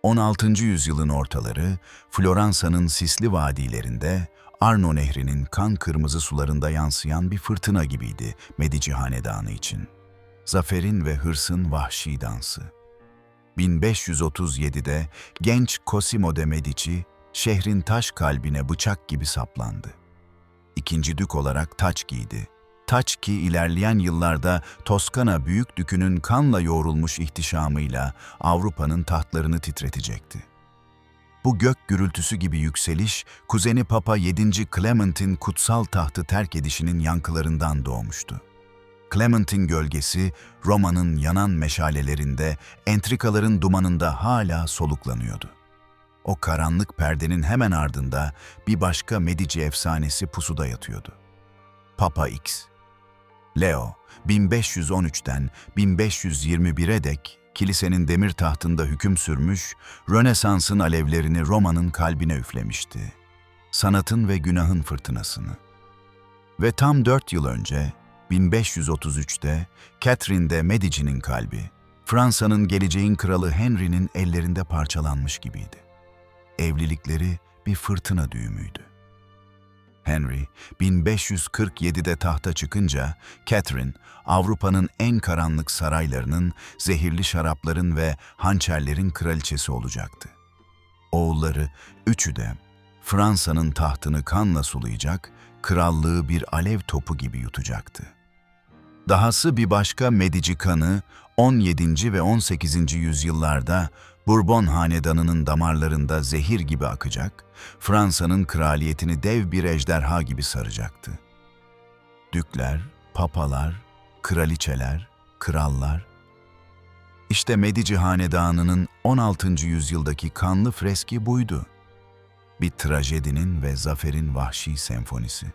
16. yüzyılın ortaları, Floransa'nın sisli vadilerinde, Arno Nehri'nin kan kırmızı sularında yansıyan bir fırtına gibiydi Medici hanedanı için. Zaferin ve hırsın vahşi dansı. 1537'de genç Cosimo de Medici, şehrin taş kalbine bıçak gibi saplandı. İkinci dük olarak taç giydi. Taç ki ilerleyen yıllarda Toskana Büyük Dükü'nün kanla yoğrulmuş ihtişamıyla Avrupa'nın tahtlarını titretecekti. Bu gök gürültüsü gibi yükseliş, kuzeni Papa 7. Clement'in kutsal tahtı terk edişinin yankılarından doğmuştu. Clement'in gölgesi, Roma'nın yanan meşalelerinde, entrikaların dumanında hala soluklanıyordu. O karanlık perdenin hemen ardında bir başka Medici efsanesi pusuda yatıyordu. Papa X. Leo, 1513'ten 1521'e dek kilisenin demir tahtında hüküm sürmüş, Rönesans'ın alevlerini Roma'nın kalbine üflemişti. Sanatın ve günahın fırtınasını. Ve tam 4 yıl önce, 1533'te, Catherine de Medici'nin kalbi, Fransa'nın geleceğin kralı Henry'nin ellerinde parçalanmış gibiydi. Evlilikleri bir fırtına düğümüydü. Henry, 1547'de tahta çıkınca, Catherine, Avrupa'nın en karanlık saraylarının, zehirli şarapların ve hançerlerin kraliçesi olacaktı. Oğulları, üçü de, Fransa'nın tahtını kanla sulayacak, krallığı bir alev topu gibi yutacaktı. Dahası bir başka Medici kanı, 17. ve 18. yüzyıllarda Bourbon hanedanının damarlarında zehir gibi akacak, Fransa'nın kraliyetini dev bir ejderha gibi saracaktı. Dükler, papalar, kraliçeler, krallar. İşte Medici hanedanının 16. yüzyıldaki kanlı freski buydu. Bir trajedinin ve zaferin vahşi senfonisi.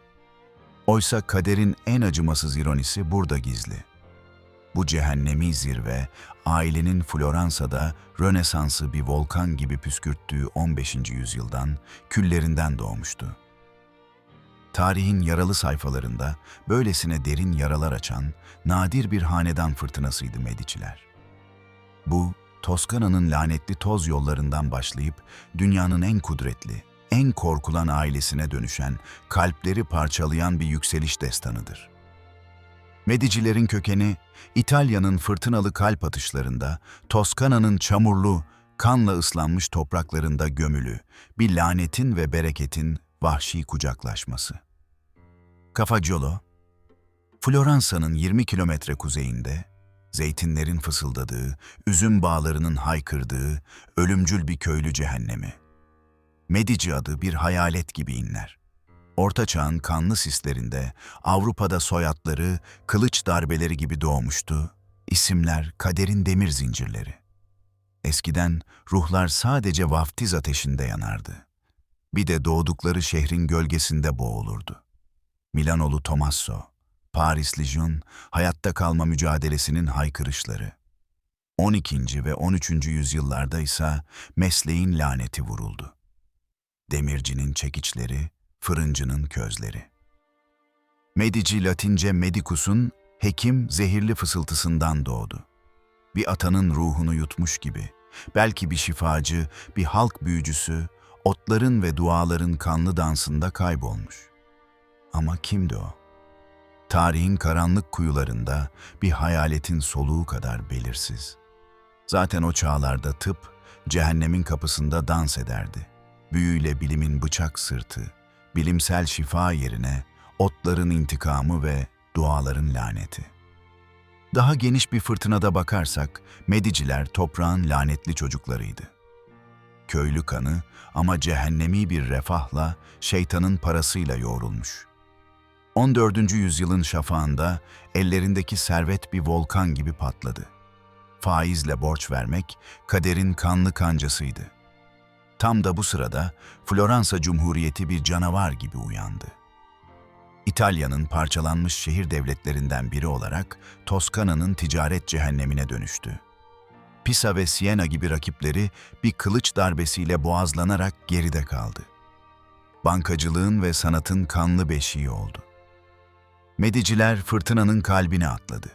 Oysa kaderin en acımasız ironisi burada gizli. Bu cehennemi zirve, ailenin Floransa'da Rönesans'ı bir volkan gibi püskürttüğü 15. yüzyıldan, küllerinden doğmuştu. Tarihin yaralı sayfalarında böylesine derin yaralar açan nadir bir hanedan fırtınasıydı Mediciler. Bu, Toskana'nın lanetli toz yollarından başlayıp dünyanın en kudretli, en korkulan ailesine dönüşen, kalpleri parçalayan bir yükseliş destanıdır. Medicilerin kökeni, İtalya'nın fırtınalı kalp atışlarında, Toskana'nın çamurlu, kanla ıslanmış topraklarında gömülü, bir lanetin ve bereketin vahşi kucaklaşması. Cafaggiolo, Floransa'nın 20 kilometre kuzeyinde, zeytinlerin fısıldadığı, üzüm bağlarının haykırdığı, ölümcül bir köylü cehennemi. Medici adı bir hayalet gibi inler. Orta Çağ'ın kanlı sislerinde Avrupa'da soyadları, kılıç darbeleri gibi doğmuştu, isimler kaderin demir zincirleri. Eskiden ruhlar sadece vaftiz ateşinde yanardı. Bir de doğdukları şehrin gölgesinde boğulurdu. Milanolu Tommaso, Parisli Jun, hayatta kalma mücadelesinin haykırışları. 12. ve 13. yüzyıllarda ise mesleğin laneti vuruldu. Demircinin çekiçleri, fırıncının közleri. Medici Latince medicus'un hekim zehirli fısıltısından doğdu. Bir atanın ruhunu yutmuş gibi, belki bir şifacı, bir halk büyücüsü, otların ve duaların kanlı dansında kaybolmuş. Ama kimdi o? Tarihin karanlık kuyularında bir hayaletin soluğu kadar belirsiz. Zaten o çağlarda tıp, cehennemin kapısında dans ederdi. Büyüyle bilimin bıçak sırtı, bilimsel şifa yerine otların intikamı ve duaların laneti. Daha geniş bir fırtınada bakarsak, Mediciler toprağın lanetli çocuklarıydı. Köylü kanı ama cehennemi bir refahla, şeytanın parasıyla yoğrulmuş. 14. yüzyılın şafağında ellerindeki servet bir volkan gibi patladı. Faizle borç vermek kaderin kanlı kancasıydı. Tam da bu sırada Floransa Cumhuriyeti bir canavar gibi uyandı. İtalya'nın parçalanmış şehir devletlerinden biri olarak Toskana'nın ticaret cehennemine dönüştü. Pisa ve Siena gibi rakipleri bir kılıç darbesiyle boğazlanarak geride kaldı. Bankacılığın ve sanatın kanlı beşiği oldu. Mediciler fırtınanın kalbine atladı.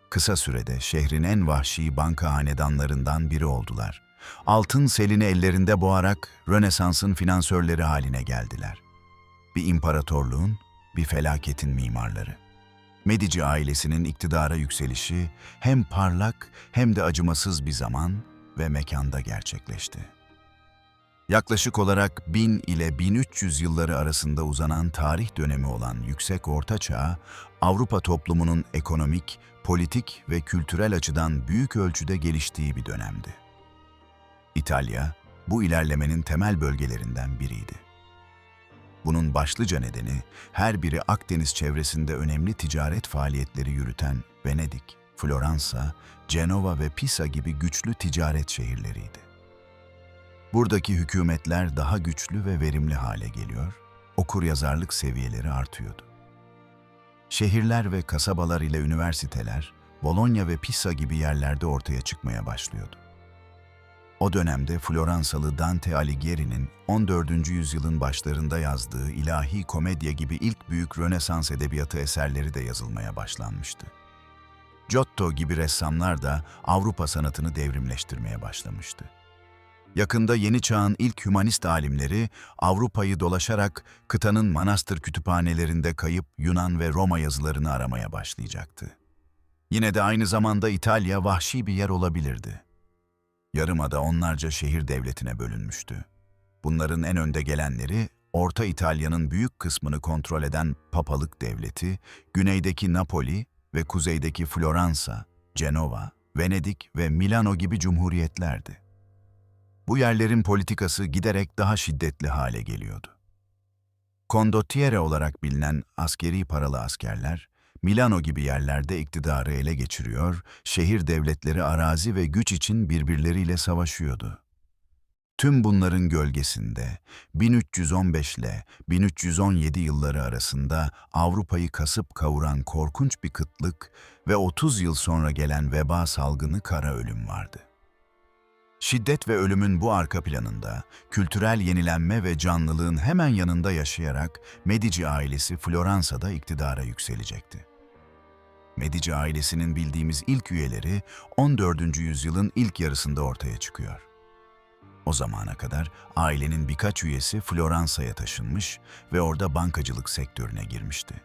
Kısa sürede şehrin en vahşi banka hanedanlarından biri oldular Altın selini ellerinde boğarak Rönesans'ın finansörleri haline geldiler. Bir imparatorluğun, bir felaketin mimarları. Medici ailesinin iktidara yükselişi hem parlak hem de acımasız bir zaman ve mekanda gerçekleşti. Yaklaşık olarak 1000 ile 1300 yılları arasında uzanan tarih dönemi olan Yüksek Orta Çağ, Avrupa toplumunun ekonomik, politik ve kültürel açıdan büyük ölçüde geliştiği bir dönemdi. İtalya, bu ilerlemenin temel bölgelerinden biriydi. Bunun başlıca nedeni, her biri Akdeniz çevresinde önemli ticaret faaliyetleri yürüten Venedik, Floransa, Cenova ve Pisa gibi güçlü ticaret şehirleriydi. Buradaki hükümetler daha güçlü ve verimli hale geliyor, okuryazarlık seviyeleri artıyordu. Şehirler ve kasabalar ile üniversiteler, Bologna ve Pisa gibi yerlerde ortaya çıkmaya başlıyordu. O dönemde Floransalı Dante Alighieri'nin 14. yüzyılın başlarında yazdığı İlahi Komedya gibi ilk büyük Rönesans edebiyatı eserleri de yazılmaya başlanmıştı. Giotto gibi ressamlar da Avrupa sanatını devrimleştirmeye başlamıştı. Yakında Yeni Çağ'ın ilk hümanist alimleri Avrupa'yı dolaşarak kıtanın manastır kütüphanelerinde kayıp Yunan ve Roma yazılarını aramaya başlayacaktı. Yine de aynı zamanda İtalya vahşi bir yer olabilirdi. Yarımada onlarca şehir devletine bölünmüştü. Bunların en önde gelenleri, Orta İtalya'nın büyük kısmını kontrol eden Papalık Devleti, güneydeki Napoli ve kuzeydeki Floransa, Cenova, Venedik ve Milano gibi cumhuriyetlerdi. Bu yerlerin politikası giderek daha şiddetli hale geliyordu. Condottiere olarak bilinen askeri paralı askerler, Milano gibi yerlerde iktidarı ele geçiriyor, şehir devletleri arazi ve güç için birbirleriyle savaşıyordu. Tüm bunların gölgesinde 1315 ile 1317 yılları arasında Avrupa'yı kasıp kavuran korkunç bir kıtlık ve 30 yıl sonra gelen veba salgını kara ölüm vardı. Şiddet ve ölümün bu arka planında, kültürel yenilenme ve canlılığın hemen yanında yaşayarak Medici ailesi Floransa'da iktidara yükselecekti. Medici ailesinin bildiğimiz ilk üyeleri 14. yüzyılın ilk yarısında ortaya çıkıyor. O zamana kadar ailenin birkaç üyesi Floransa'ya taşınmış ve orada bankacılık sektörüne girmişti.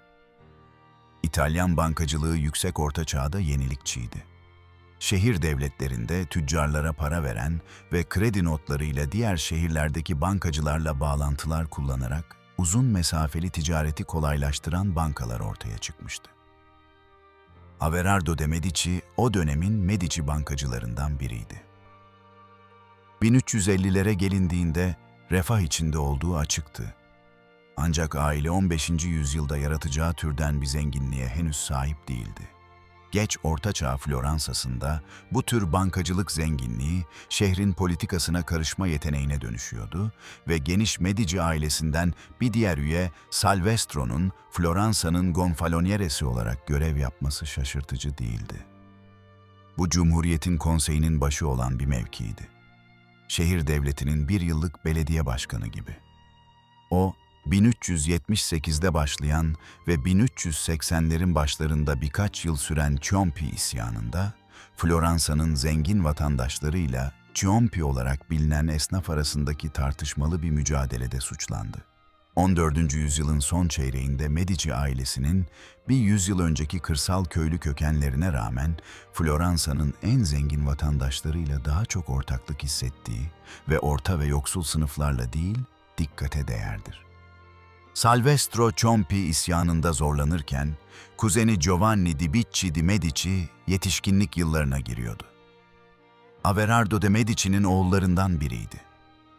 İtalyan bankacılığı Yüksek Orta Çağ'da yenilikçiydi. Şehir devletlerinde tüccarlara para veren ve kredi notlarıyla diğer şehirlerdeki bankacılarla bağlantılar kullanarak uzun mesafeli ticareti kolaylaştıran bankalar ortaya çıkmıştı. Averardo de Medici o dönemin Medici bankacılarından biriydi. 1350'lere gelindiğinde refah içinde olduğu açıktı. Ancak aile 15. yüzyılda yaratacağı türden bir zenginliğe henüz sahip değildi. Geç Orta Çağ Floransa'sında bu tür bankacılık zenginliği şehrin politikasına karışma yeteneğine dönüşüyordu ve geniş Medici ailesinden bir diğer üye Salvestro'nun Floransa'nın gonfalonieresi olarak görev yapması şaşırtıcı değildi. Bu cumhuriyetin konseyinin başı olan bir mevkiydi. Şehir devletinin bir yıllık belediye başkanı gibi. O, 1378'de başlayan ve 1380'lerin başlarında birkaç yıl süren Ciompi isyanında, Floransa'nın zengin vatandaşlarıyla Ciompi olarak bilinen esnaf arasındaki tartışmalı bir mücadelede suçlandı. 14. yüzyılın son çeyreğinde Medici ailesinin bir yüzyıl önceki kırsal köylü kökenlerine rağmen Floransa'nın en zengin vatandaşlarıyla daha çok ortaklık hissettiği ve orta ve yoksul sınıflarla değil, dikkate değerdir. Salvestro Ciompi isyanında zorlanırken, kuzeni Giovanni di Bicci di Medici yetişkinlik yıllarına giriyordu. Averardo de Medici'nin oğullarından biriydi.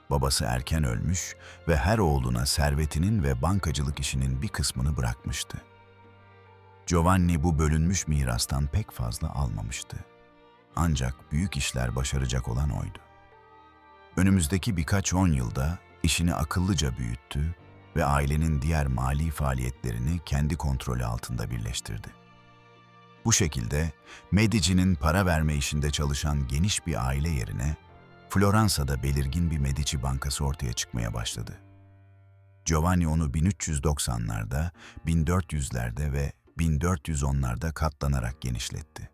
Babası erken ölmüş ve her oğluna servetinin ve bankacılık işinin bir kısmını bırakmıştı. Giovanni bu bölünmüş mirastan pek fazla almamıştı. Ancak büyük işler başaracak olan oydu. Önümüzdeki birkaç 10 yılda işini akıllıca büyüttü ve ailenin diğer mali faaliyetlerini kendi kontrolü altında birleştirdi. Bu şekilde Medici'nin para verme işinde çalışan geniş bir aile yerine Floransa'da belirgin bir Medici bankası ortaya çıkmaya başladı. Giovanni onu 1390'larda, 1400'lerde ve 1410'larda katlanarak genişletti.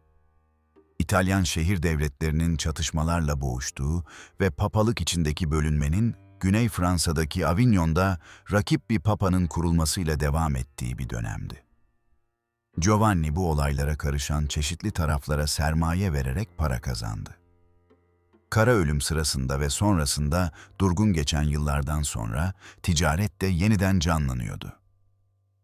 İtalyan şehir devletlerinin çatışmalarla boğuştuğu ve papalık içindeki bölünmenin Güney Fransa'daki Avignon'da rakip bir papanın kurulmasıyla devam ettiği bir dönemdi. Giovanni bu olaylara karışan çeşitli taraflara sermaye vererek para kazandı. Kara ölüm sırasında ve sonrasında durgun geçen yıllardan sonra ticaret de yeniden canlanıyordu.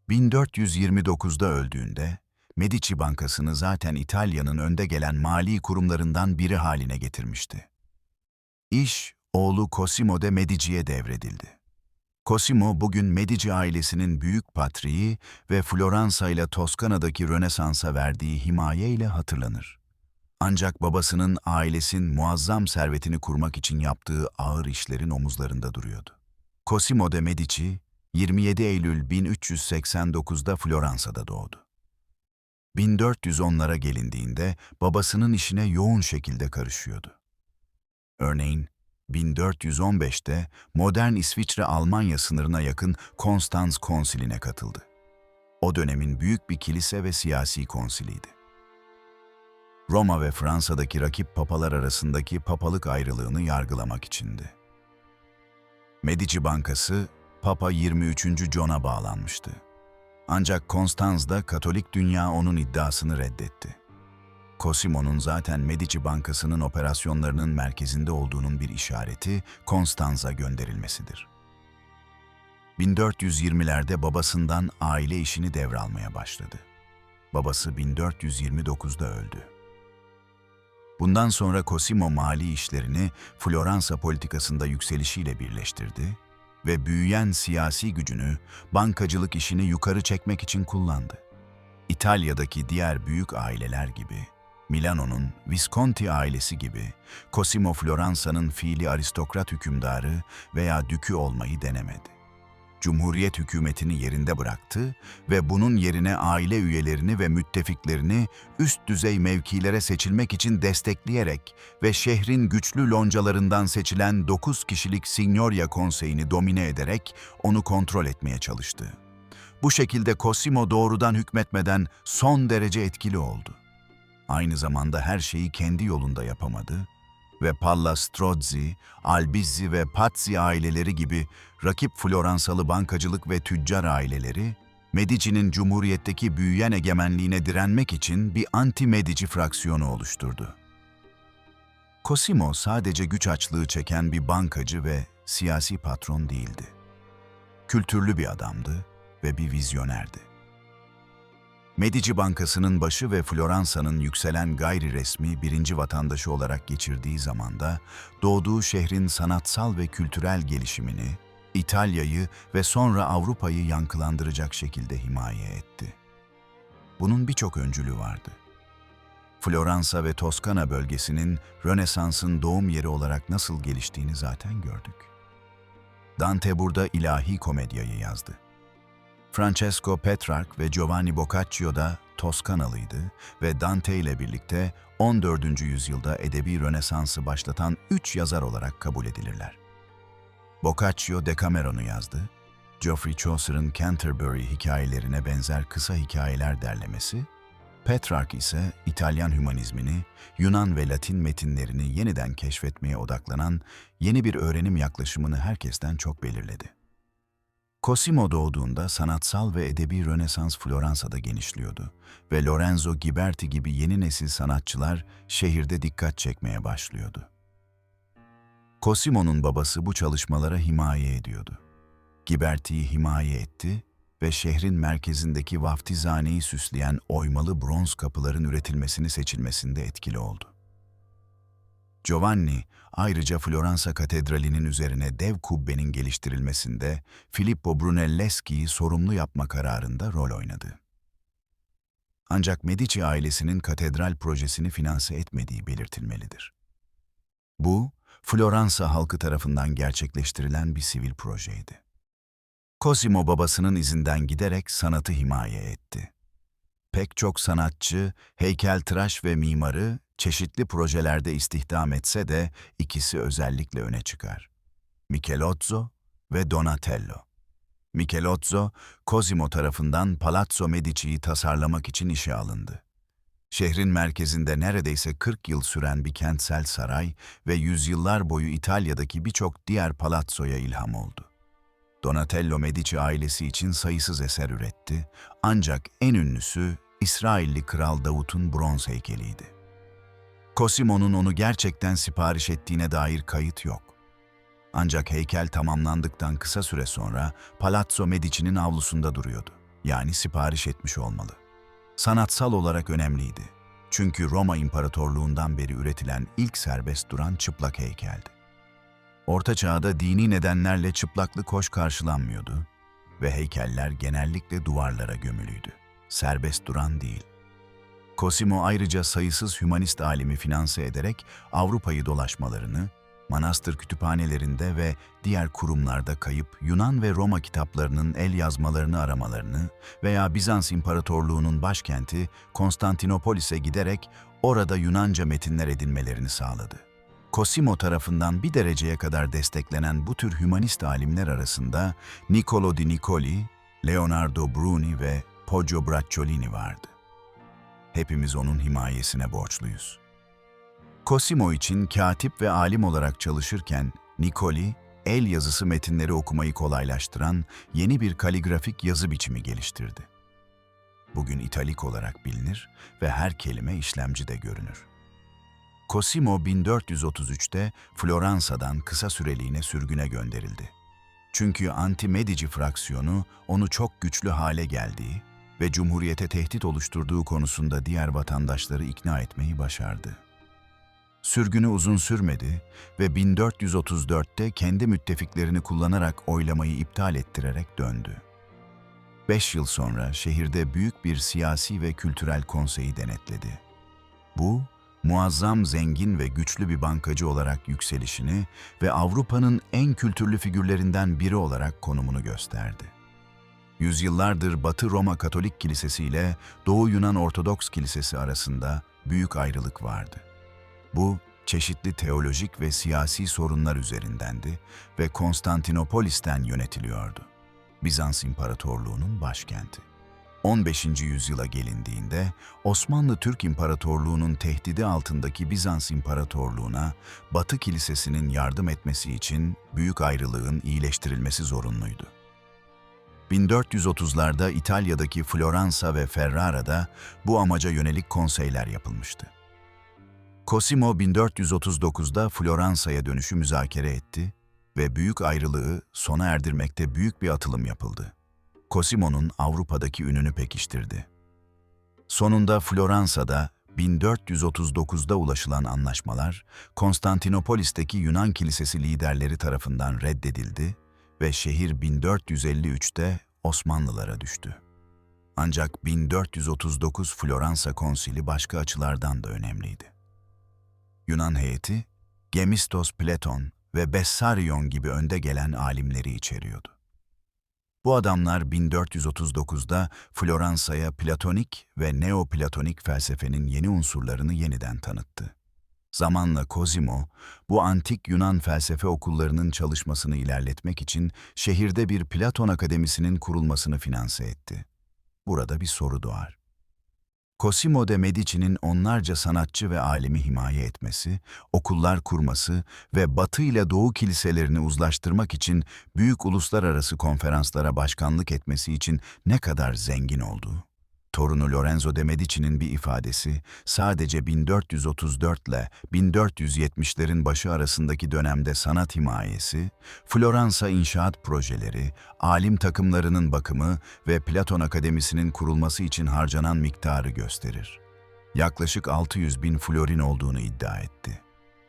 1429'da öldüğünde Medici Bankası'nı zaten İtalya'nın önde gelen mali kurumlarından biri haline getirmişti. İş, oğlu Cosimo de Medici'ye devredildi. Cosimo bugün Medici ailesinin büyük patriği ve Floransa ile Toskana'daki Rönesans'a verdiği himaye ile hatırlanır. Ancak babasının ailesinin muazzam servetini kurmak için yaptığı ağır işlerin omuzlarında duruyordu. Cosimo de Medici, 27 Eylül 1389'da Floransa'da doğdu. 1410'lara gelindiğinde babasının işine yoğun şekilde karışıyordu. Örneğin 1415'te modern İsviçre-Almanya sınırına yakın Konstanz Konsili'ne katıldı. O dönemin büyük bir kilise ve siyasi konsiliydi. Roma ve Fransa'daki rakip papalar arasındaki papalık ayrılığını yargılamak içindi. Medici Bankası, Papa 23. John'a bağlanmıştı. Ancak Konstanz'da Katolik dünya onun iddiasını reddetti. Cosimo'nun zaten Medici Bankası'nın operasyonlarının merkezinde olduğunun bir işareti Konstanz'a gönderilmesidir. 1420'lerde babasından aile işini devralmaya başladı. Babası 1429'da öldü. Bundan sonra Cosimo mali işlerini Floransa politikasında yükselişiyle birleştirdi ve büyüyen siyasi gücünü bankacılık işini yukarı çekmek için kullandı. İtalya'daki diğer büyük aileler gibi, Milano'nun Visconti ailesi gibi, Cosimo Floransa'nın fiili aristokrat hükümdarı veya dükü olmayı denemedi. Cumhuriyet hükümetini yerinde bıraktı ve bunun yerine aile üyelerini ve müttefiklerini üst düzey mevkilere seçilmek için destekleyerek ve şehrin güçlü loncalarından seçilen 9 kişilik Signoria Konseyi'ni domine ederek onu kontrol etmeye çalıştı. Bu şekilde Cosimo doğrudan hükmetmeden son derece etkili oldu. Aynı zamanda her şeyi kendi yolunda yapamadı ve Palla Strozzi, Albizzi ve Pazzi aileleri gibi rakip Floransalı bankacılık ve tüccar aileleri, Medici'nin Cumhuriyet'teki büyüyen egemenliğine direnmek için bir anti-Medici fraksiyonu oluşturdu. Cosimo sadece güç açlığı çeken bir bankacı ve siyasi patron değildi. Kültürlü bir adamdı ve bir vizyonerdi. Medici Bankası'nın başı ve Floransa'nın yükselen gayri resmi birinci vatandaşı olarak geçirdiği zamanda doğduğu şehrin sanatsal ve kültürel gelişimini, İtalya'yı ve sonra Avrupa'yı yankılandıracak şekilde himaye etti. Bunun birçok öncülü vardı. Floransa ve Toskana bölgesinin Rönesans'ın doğum yeri olarak nasıl geliştiğini zaten gördük. Dante burada ilahi komedyayı yazdı. Francesco Petrarch ve Giovanni Boccaccio da Toskanalıydı ve Dante ile birlikte 14. yüzyılda edebi Rönesans'ı başlatan 3 yazar olarak kabul edilirler. Boccaccio Decameron'u yazdı, Geoffrey Chaucer'ın Canterbury hikayelerine benzer kısa hikayeler derlemesi, Petrarch ise İtalyan hümanizmini, Yunan ve Latin metinlerini yeniden keşfetmeye odaklanan yeni bir öğrenim yaklaşımını herkesten çok belirledi. Cosimo doğduğunda sanatsal ve edebi Rönesans Floransa'da genişliyordu ve Lorenzo Ghiberti gibi yeni nesil sanatçılar şehirde dikkat çekmeye başlıyordu. Cosimo'nun babası bu çalışmalara himaye ediyordu. Ghiberti'yi himaye etti ve şehrin merkezindeki vaftizhaneyi süsleyen oymalı bronz kapıların üretilmesini seçilmesinde etkili oldu. Giovanni, ayrıca Floransa Katedrali'nin üzerine dev kubbenin geliştirilmesinde Filippo Brunelleschi'yi sorumlu yapma kararında rol oynadı. Ancak Medici ailesinin katedral projesini finanse etmediği belirtilmelidir. Bu, Floransa halkı tarafından gerçekleştirilen bir sivil projeydi. Cosimo babasının izinden giderek sanatı himaye etti. Pek çok sanatçı, heykeltıraş ve mimarı çeşitli projelerde istihdam etse de ikisi özellikle öne çıkar. Michelozzo ve Donatello. Michelozzo, Cosimo tarafından Palazzo Medici'yi tasarlamak için işe alındı. Şehrin merkezinde neredeyse 40 yıl süren bir kentsel saray ve yüzyıllar boyu İtalya'daki birçok diğer palazzoya ilham oldu. Donatello Medici ailesi için sayısız eser üretti, ancak en ünlüsü İsrailli Kral Davut'un bronz heykeliydi. Cosimo'nun onu gerçekten sipariş ettiğine dair kayıt yok. Ancak heykel tamamlandıktan kısa süre sonra Palazzo Medici'nin avlusunda duruyordu. Yani sipariş etmiş olmalı. Sanatsal olarak önemliydi. Çünkü Roma İmparatorluğundan beri üretilen ilk serbest duran çıplak heykeldi. Orta Çağ'da dini nedenlerle çıplaklık hoş karşılanmıyordu ve heykeller genellikle duvarlara gömülüydü. Serbest duran değil. Cosimo ayrıca sayısız hümanist alimi finanse ederek Avrupa'yı dolaşmalarını, manastır kütüphanelerinde ve diğer kurumlarda kayıp Yunan ve Roma kitaplarının el yazmalarını aramalarını veya Bizans İmparatorluğu'nun başkenti Konstantinopolis'e giderek orada Yunanca metinler edinmelerini sağladı. Cosimo tarafından bir dereceye kadar desteklenen bu tür hümanist alimler arasında Niccolo di Niccoli, Leonardo Bruni ve Poggio Bracciolini vardı. Hepimiz onun himayesine borçluyuz. Cosimo için katip ve alim olarak çalışırken Niccoli, el yazısı metinleri okumayı kolaylaştıran yeni bir kaligrafik yazı biçimi geliştirdi. Bugün italik olarak bilinir ve her kelime işlemcide görünür. Cosimo 1433'te Floransa'dan kısa süreliğine sürgüne gönderildi. Çünkü Anti-Medici fraksiyonu onu çok güçlü hale geldiği ve Cumhuriyete tehdit oluşturduğu konusunda diğer vatandaşları ikna etmeyi başardı. Sürgünü uzun sürmedi ve 1434'te kendi müttefiklerini kullanarak oylamayı iptal ettirerek döndü. 5 yıl sonra şehirde büyük bir siyasi ve kültürel konseyi denetledi. Bu, muazzam, zengin ve güçlü bir bankacı olarak yükselişini ve Avrupa'nın en kültürlü figürlerinden biri olarak konumunu gösterdi. Yüzyıllardır Batı Roma Katolik Kilisesi ile Doğu Yunan Ortodoks Kilisesi arasında büyük ayrılık vardı. Bu, çeşitli teolojik ve siyasi sorunlar üzerindendi ve Konstantinopolis'ten yönetiliyordu. Bizans İmparatorluğu'nun başkenti. 15. yüzyıla gelindiğinde Osmanlı Türk İmparatorluğu'nun tehdidi altındaki Bizans İmparatorluğu'na Batı Kilisesi'nin yardım etmesi için büyük ayrılığın iyileştirilmesi zorunluydu. 1430'larda İtalya'daki Floransa ve Ferrara'da bu amaca yönelik konseyler yapılmıştı. Cosimo 1439'da Floransa'ya dönüşü müzakere etti ve büyük ayrılığı sona erdirmekte büyük bir atılım yapıldı. Cosimo'nun Avrupa'daki ününü pekiştirdi. Sonunda Floransa'da 1439'da ulaşılan anlaşmalar Konstantinopolis'teki Yunan Kilisesi liderleri tarafından reddedildi ve şehir 1453'te Osmanlılara düştü. Ancak 1439 Floransa Konsili başka açılardan da önemliydi. Yunan heyeti, Gemistos Platon ve Bessarion gibi önde gelen alimleri içeriyordu. Bu adamlar 1439'da Floransa'ya Platonik ve Neoplatonik felsefenin yeni unsurlarını yeniden tanıttı. Zamanla Cosimo, bu antik Yunan felsefe okullarının çalışmasını ilerletmek için şehirde bir Platon Akademisi'nin kurulmasını finanse etti. Burada bir soru doğar. Cosimo de Medici'nin onlarca sanatçı ve alimi himaye etmesi, okullar kurması ve Batı ile Doğu kiliselerini uzlaştırmak için büyük uluslararası konferanslara başkanlık etmesi için ne kadar zengin olduğu. Torunu Lorenzo de Medici'nin bir ifadesi, sadece 1434 ile 1470'lerin başı arasındaki dönemde sanat himayesi, Floransa inşaat projeleri, alim takımlarının bakımı ve Platon Akademisi'nin kurulması için harcanan miktarı gösterir. Yaklaşık 600.000 florin olduğunu iddia etti.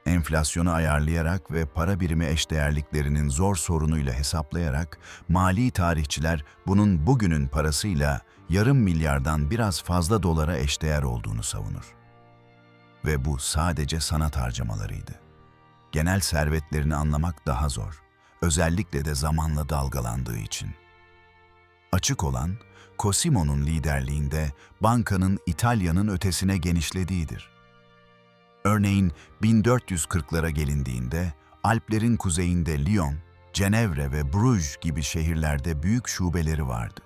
Enflasyonu ayarlayarak ve para birimi eşdeğerliklerinin zor sorunuyla hesaplayarak mali tarihçiler bunun bugünün parasıyla yarım milyardan biraz fazla dolara eşdeğer olduğunu savunur. Ve bu sadece sanat harcamalarıydı. Genel servetlerini anlamak daha zor, özellikle de zamanla dalgalandığı için. Açık olan, Cosimo'nun liderliğinde bankanın İtalya'nın ötesine genişlediğidir. Örneğin 1440'lara gelindiğinde Alplerin kuzeyinde Lyon, Cenevre ve Bruges gibi şehirlerde büyük şubeleri vardı.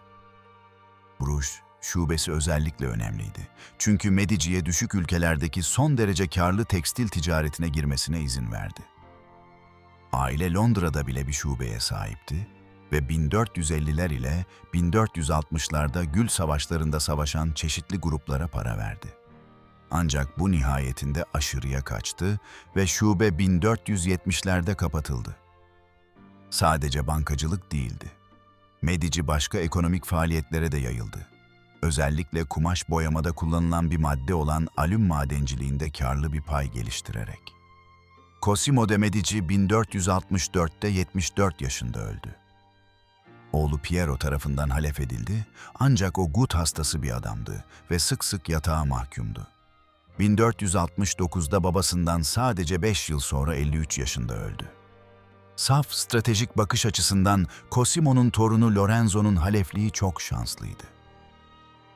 Bruges, şubesi özellikle önemliydi. Çünkü Medici'ye düşük ülkelerdeki son derece karlı tekstil ticaretine girmesine izin verdi. Aile Londra'da bile bir şubeye sahipti ve 1450'ler ile 1460'larda Gül Savaşları'nda savaşan çeşitli gruplara para verdi. Ancak bu nihayetinde aşırıya kaçtı ve şube 1470'lerde kapatıldı. Sadece bankacılık değildi. Medici başka ekonomik faaliyetlere de yayıldı. Özellikle kumaş boyamada kullanılan bir madde olan alüm madenciliğinde karlı bir pay geliştirerek. Cosimo de Medici 1464'te 74 yaşında öldü. Oğlu Piero tarafından halef edildi ancak o gut hastası bir adamdı ve sık sık yatağa mahkumdu. 1469'da babasından sadece 5 yıl sonra 53 yaşında öldü. Saf stratejik bakış açısından Cosimo'nun torunu Lorenzo'nun halefliği çok şanslıydı.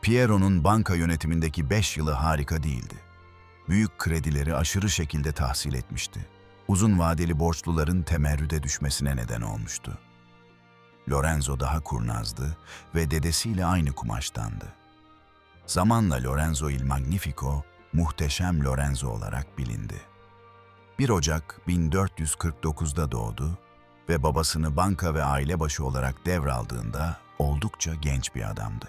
Piero'nun banka yönetimindeki 5 yılı harika değildi. Büyük kredileri aşırı şekilde tahsil etmişti. Uzun vadeli borçluların temerrüde düşmesine neden olmuştu. Lorenzo daha kurnazdı ve dedesiyle aynı kumaştandı. Zamanla Lorenzo il Magnifico, muhteşem Lorenzo olarak bilindi. 1 Ocak 1449'da doğdu ve babasını banka ve ailebaşı olarak devraldığında oldukça genç bir adamdı.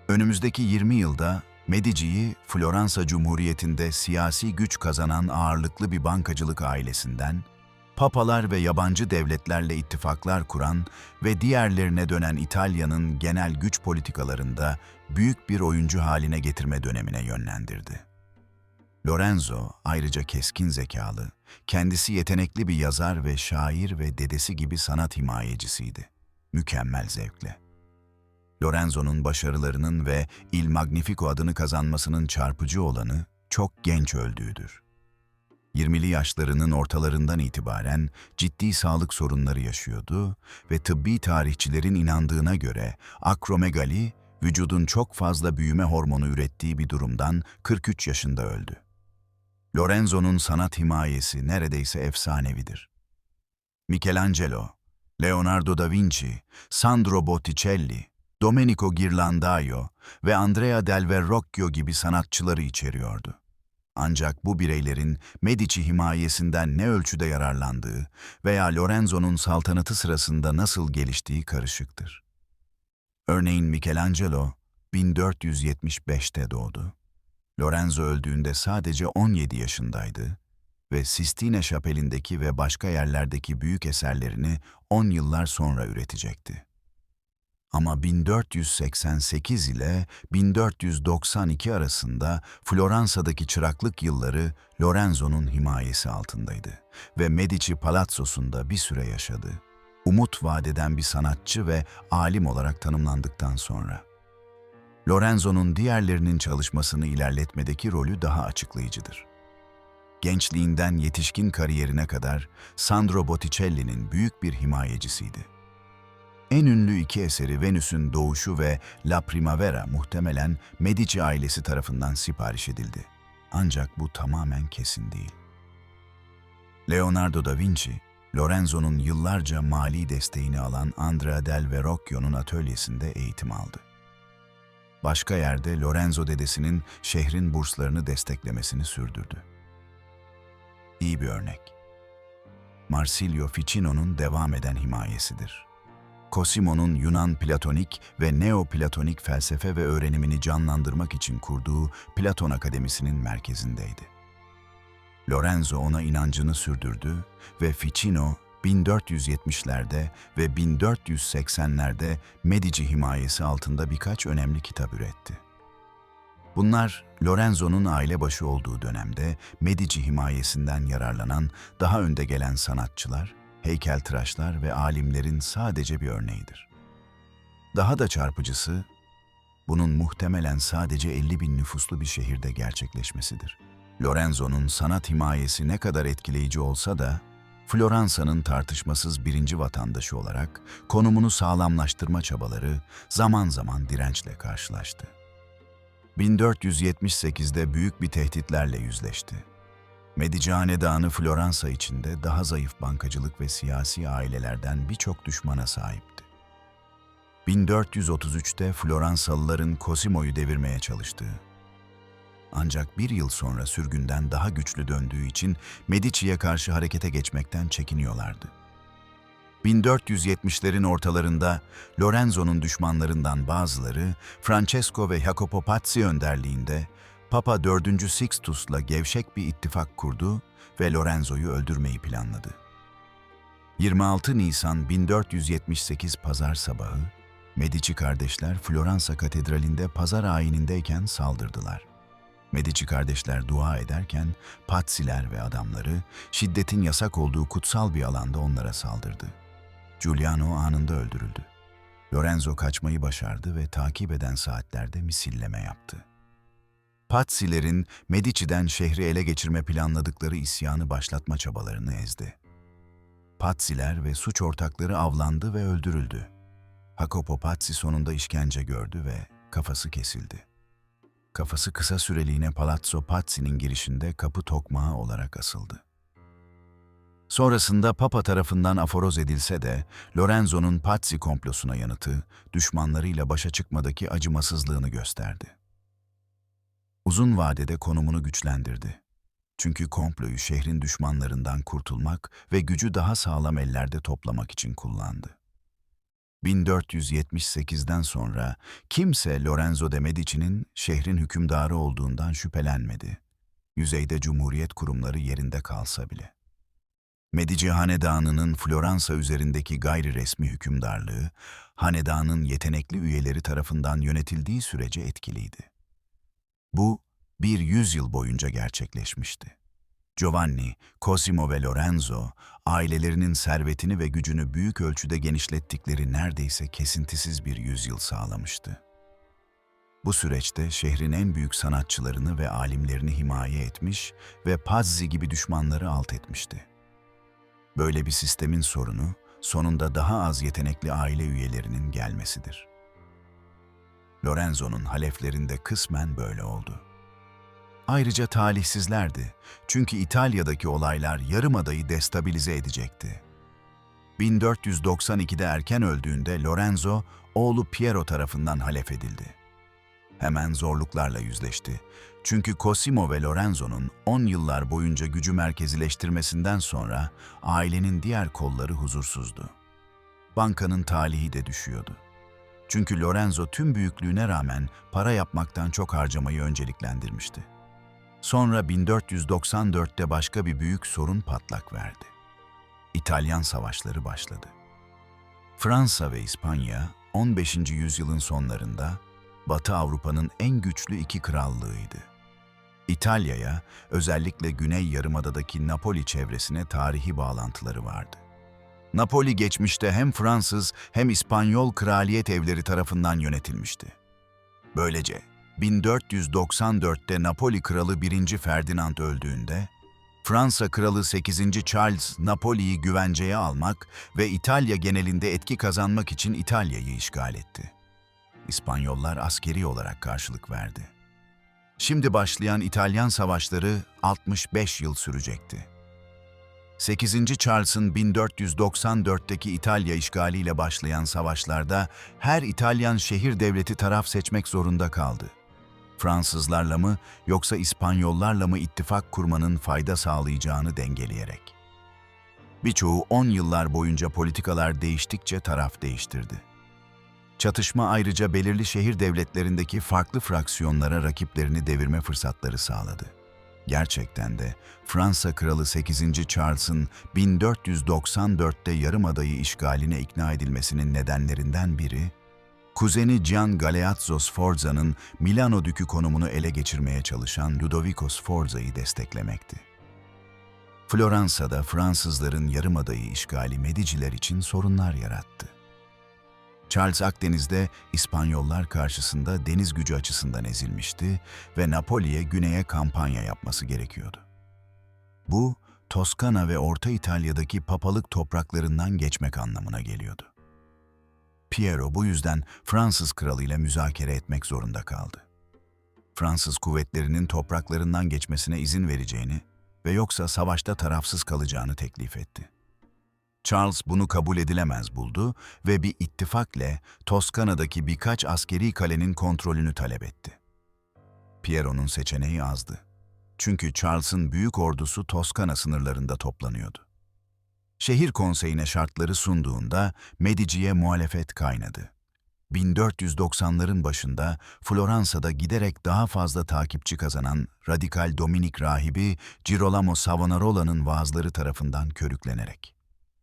Önümüzdeki 20 yılda Medici'yi Floransa Cumhuriyeti'nde siyasi güç kazanan ağırlıklı bir bankacılık ailesinden, papalar ve yabancı devletlerle ittifaklar kuran ve diğerlerine dönen İtalya'nın genel güç politikalarında büyük bir oyuncu haline getirme dönemine yönlendirdi. Lorenzo ayrıca keskin zekalı, kendisi yetenekli bir yazar ve şair ve dedesi gibi sanat himayecisiydi. Mükemmel zevkle. Lorenzo'nun başarılarının ve Il Magnifico adını kazanmasının çarpıcı olanı çok genç öldüğüdür. 20'li yaşlarının ortalarından itibaren ciddi sağlık sorunları yaşıyordu ve tıbbi tarihçilerin inandığına göre akromegali, vücudun çok fazla büyüme hormonu ürettiği bir durumdan 43 yaşında öldü. Lorenzo'nun sanat himayesi neredeyse efsanevidir. Michelangelo, Leonardo da Vinci, Sandro Botticelli, Domenico Ghirlandaio ve Andrea del Verrocchio gibi sanatçıları içeriyordu. Ancak bu bireylerin Medici himayesinden ne ölçüde yararlandığı veya Lorenzo'nun saltanatı sırasında nasıl geliştiği karışıktır. Örneğin Michelangelo 1475'te doğdu. Lorenzo öldüğünde sadece 17 yaşındaydı ve Sistine Şapeli'ndeki ve başka yerlerdeki büyük eserlerini 10 yıllar sonra üretecekti. Ama 1488 ile 1492 arasında Floransa'daki çıraklık yılları Lorenzo'nun himayesi altındaydı ve Medici Palazzosu'nda bir süre yaşadı. Umut vadeden bir sanatçı ve alim olarak tanımlandıktan sonra. Lorenzo'nun diğerlerinin çalışmasını ilerletmedeki rolü daha açıklayıcıdır. Gençliğinden yetişkin kariyerine kadar Sandro Botticelli'nin büyük bir himayecisiydi. En ünlü iki eseri Venüs'ün Doğuşu ve La Primavera muhtemelen Medici ailesi tarafından sipariş edildi. Ancak bu tamamen kesin değil. Leonardo da Vinci, Lorenzo'nun yıllarca mali desteğini alan Andrea del Verrocchio'nun atölyesinde eğitim aldı. Başka yerde Lorenzo dedesinin şehrin burslarını desteklemesini sürdürdü. İyi bir örnek. Marsilio Ficino'nun devam eden himayesidir. Cosimo'nun Yunan Platonik ve Neoplatonik felsefe ve öğrenimini canlandırmak için kurduğu Platon Akademisi'nin merkezindeydi. Lorenzo ona inancını sürdürdü ve Ficino 1470'lerde ve 1480'lerde Medici himayesi altında birkaç önemli kitap üretti. Bunlar Lorenzo'nun ailebaşı olduğu dönemde Medici himayesinden yararlanan daha önde gelen sanatçılar, heykeltıraşlar ve alimlerin sadece bir örneğidir. Daha da çarpıcısı, bunun muhtemelen sadece 50.000 nüfuslu bir şehirde gerçekleşmesidir. Lorenzo'nun sanat himayesi ne kadar etkileyici olsa da, Floransa'nın tartışmasız birinci vatandaşı olarak konumunu sağlamlaştırma çabaları zaman zaman dirençle karşılaştı. 1478'de büyük bir tehditlerle yüzleşti. Medici hanedanı Floransa içinde daha zayıf bankacılık ve siyasi ailelerden birçok düşmana sahipti. 1433'te Floransalıların Cosimo'yu devirmeye çalıştığı. Ancak bir yıl sonra sürgünden daha güçlü döndüğü için Medici'ye karşı harekete geçmekten çekiniyorlardı. 1470'lerin ortalarında Lorenzo'nun düşmanlarından bazıları Francesco ve Jacopo Pazzi önderliğinde Papa 4. Sixtus'la gevşek bir ittifak kurdu ve Lorenzo'yu öldürmeyi planladı. 26 Nisan 1478 Pazar sabahı, Medici kardeşler Floransa Katedrali'nde pazar ayinindeyken saldırdılar. Medici kardeşler dua ederken Pazziler ve adamları şiddetin yasak olduğu kutsal bir alanda onlara saldırdı. Giuliano anında öldürüldü. Lorenzo kaçmayı başardı ve takip eden saatlerde misilleme yaptı. Pazzilerin Medici'den şehri ele geçirme planladıkları isyanı başlatma çabalarını ezdi. Pazziler ve suç ortakları avlandı ve öldürüldü. Jacopo Pazzi sonunda işkence gördü ve kafası kesildi. Kafası kısa süreliğine Palazzo Pazzi'nin girişinde kapı tokmağı olarak asıldı. Sonrasında Papa tarafından aforoz edilse de Lorenzo'nun Pazzi komplosuna yanıtı, düşmanlarıyla başa çıkmadaki acımasızlığını gösterdi. Uzun vadede konumunu güçlendirdi. Çünkü komployu şehrin düşmanlarından kurtulmak ve gücü daha sağlam ellerde toplamak için kullandı. 1478'den sonra kimse Lorenzo de Medici'nin şehrin hükümdarı olduğundan şüphelenmedi. Yüzeyde cumhuriyet kurumları yerinde kalsa bile. Medici hanedanının Floransa üzerindeki gayri resmi hükümdarlığı, hanedanın yetenekli üyeleri tarafından yönetildiği sürece etkiliydi. Bu, bir yüzyıl boyunca gerçekleşmişti. Giovanni, Cosimo ve Lorenzo, ailelerinin servetini ve gücünü büyük ölçüde genişlettikleri neredeyse kesintisiz bir yüzyıl sağlamıştı. Bu süreçte şehrin en büyük sanatçılarını ve alimlerini himaye etmiş ve Pazzi gibi düşmanları alt etmişti. Böyle bir sistemin sorunu, sonunda daha az yetenekli aile üyelerinin gelmesidir. Lorenzo'nun haleflerinde kısmen böyle oldu. Ayrıca talihsizlerdi, çünkü İtalya'daki olaylar Yarımada'yı destabilize edecekti. 1492'de erken öldüğünde Lorenzo, oğlu Piero tarafından halef edildi. Hemen zorluklarla yüzleşti. Çünkü Cosimo ve Lorenzo'nun 10 yıllar boyunca gücü merkezileştirmesinden sonra ailenin diğer kolları huzursuzdu. Bankanın talihi de düşüyordu. Çünkü Lorenzo tüm büyüklüğüne rağmen para yapmaktan çok harcamayı önceliklendirmişti. Sonra 1494'te başka bir büyük sorun patlak verdi. İtalyan savaşları başladı. Fransa ve İspanya 15. yüzyılın sonlarında Batı Avrupa'nın en güçlü iki krallığıydı. İtalya'ya, özellikle Güney Yarımada'daki Napoli çevresine tarihi bağlantıları vardı. Napoli geçmişte hem Fransız hem İspanyol kraliyet evleri tarafından yönetilmişti. Böylece 1494'te Napoli kralı 1. Ferdinand öldüğünde, Fransa kralı 8. Charles Napoli'yi güvenceye almak ve İtalya genelinde etki kazanmak için İtalya'yı işgal etti. İspanyollar askeri olarak karşılık verdi. Şimdi başlayan İtalyan savaşları 65 yıl sürecekti. 8. Charles'ın 1494'teki İtalya işgaliyle başlayan savaşlarda her İtalyan şehir devleti taraf seçmek zorunda kaldı. Fransızlarla mı yoksa İspanyollarla mı ittifak kurmanın fayda sağlayacağını dengeleyerek. Birçoğu 10 yıllar boyunca politikalar değiştikçe taraf değiştirdi. Çatışma ayrıca belirli şehir devletlerindeki farklı fraksiyonlara rakiplerini devirme fırsatları sağladı. Gerçekten de Fransa Kralı 8. Charles'ın 1494'te Yarımada'yı işgaline ikna edilmesinin nedenlerinden biri, kuzeni Gian Galeazzo Sforza'nın Milano Dükü konumunu ele geçirmeye çalışan Ludovico Sforza'yı desteklemekti. Floransa'da Fransızların Yarımada'yı işgali Mediciler için sorunlar yarattı. Charles Akdeniz'de İspanyollar karşısında deniz gücü açısından ezilmişti ve Napoli'ye güneye kampanya yapması gerekiyordu. Bu, Toskana ve Orta İtalya'daki papalık topraklarından geçmek anlamına geliyordu. Piero bu yüzden Fransız kralıyla müzakere etmek zorunda kaldı. Fransız kuvvetlerinin topraklarından geçmesine izin vereceğini ve yoksa savaşta tarafsız kalacağını teklif etti. Charles bunu kabul edilemez buldu ve bir ittifakle Toskana'daki birkaç askeri kalenin kontrolünü talep etti. Piero'nun seçeneği azdı. Çünkü Charles'ın büyük ordusu Toskana sınırlarında toplanıyordu. Şehir konseyine şartları sunduğunda Medici'ye muhalefet kaynadı. 1490'ların başında Floransa'da giderek daha fazla takipçi kazanan radikal Dominik rahibi Girolamo Savonarola'nın vaazları tarafından körüklenerek.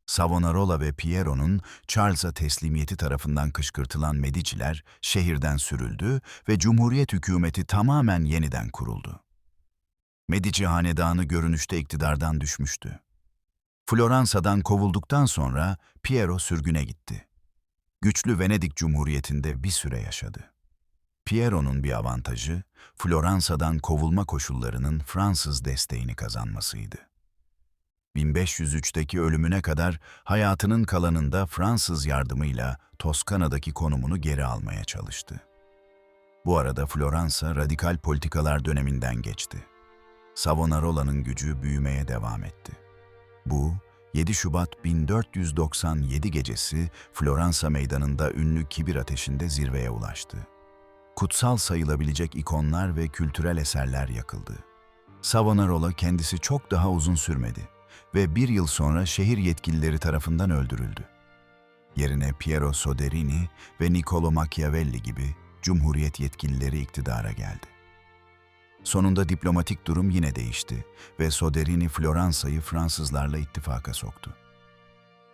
Savonarola ve Piero'nun Charles'a teslimiyeti tarafından kışkırtılan Medici'ler şehirden sürüldü ve Cumhuriyet hükümeti tamamen yeniden kuruldu. Medici hanedanı görünüşte iktidardan düşmüştü. Floransa'dan kovulduktan sonra Piero sürgüne gitti. Güçlü Venedik Cumhuriyeti'nde bir süre yaşadı. Piero'nun bir avantajı, Floransa'dan kovulma koşullarının Fransız desteğini kazanmasıydı. 1503'teki ölümüne kadar hayatının kalanında Fransız yardımıyla Toskana'daki konumunu geri almaya çalıştı. Bu arada Floransa radikal politikalar döneminden geçti. Savonarola'nın gücü büyümeye devam etti. Bu, 7 Şubat 1497 gecesi Floransa meydanında ünlü kibir ateşinde zirveye ulaştı. Kutsal sayılabilecek ikonlar ve kültürel eserler yakıldı. Savonarola kendisi çok daha uzun sürmedi ve bir yıl sonra şehir yetkilileri tarafından öldürüldü. Yerine Piero Soderini ve Niccolo Machiavelli gibi Cumhuriyet yetkilileri iktidara geldi. Sonunda diplomatik durum yine değişti ve Soderini Floransa'yı Fransızlarla ittifaka soktu.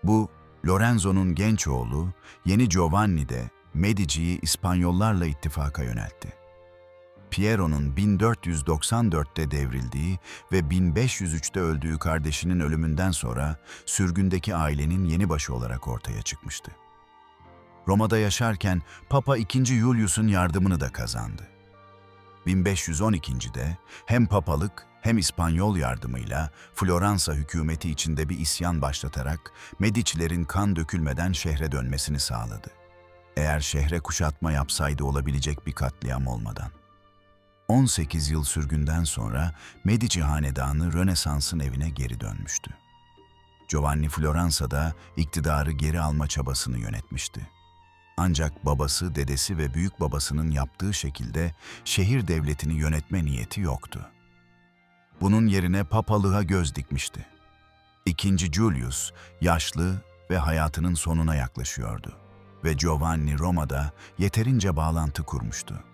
Bu, Lorenzo'nun genç oğlu, yeni Giovanni de Medici'yi İspanyollarla ittifaka yöneltti. Piero'nun 1494'te devrildiği ve 1503'te öldüğü kardeşinin ölümünden sonra sürgündeki ailenin yeni başı olarak ortaya çıkmıştı. Roma'da yaşarken Papa II. Julius'un yardımını da kazandı. 1512'de hem papalık hem İspanyol yardımıyla Floransa hükümeti içinde bir isyan başlatarak Medici'lerin kan dökülmeden şehre dönmesini sağladı. Eğer şehre kuşatma yapsaydı olabilecek bir katliam olmadan. 18 yıl sürgünden sonra Medici hanedanı Rönesans'ın evine geri dönmüştü. Giovanni Floransa'da iktidarı geri alma çabasını yönetmişti. Ancak babası, dedesi ve büyük babasının yaptığı şekilde şehir devletini yönetme niyeti yoktu. Bunun yerine papalığa göz dikmişti. İkinci Julius, yaşlı ve hayatının sonuna yaklaşıyordu ve Giovanni Roma'da yeterince bağlantı kurmuştu.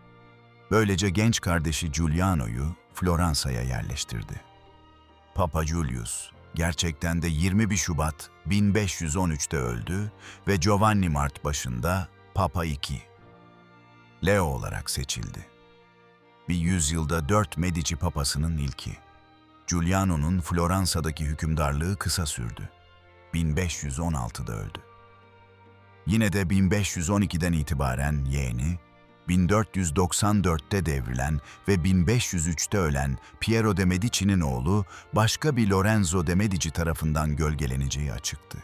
Böylece genç kardeşi Giuliano'yu Floransa'ya yerleştirdi. Papa Julius, gerçekten de 21 Şubat 1513'te öldü ve Giovanni Mart başında Papa II. Leo olarak seçildi. Bir yüzyılda 4 Medici papasının ilki. Giuliano'nun Floransa'daki hükümdarlığı kısa sürdü. 1516'da öldü. Yine de 1512'den itibaren yeğeni, 1494'te devrilen ve 1503'te ölen Piero de Medici'nin oğlu başka bir Lorenzo de Medici tarafından gölgeleneceği açıktı.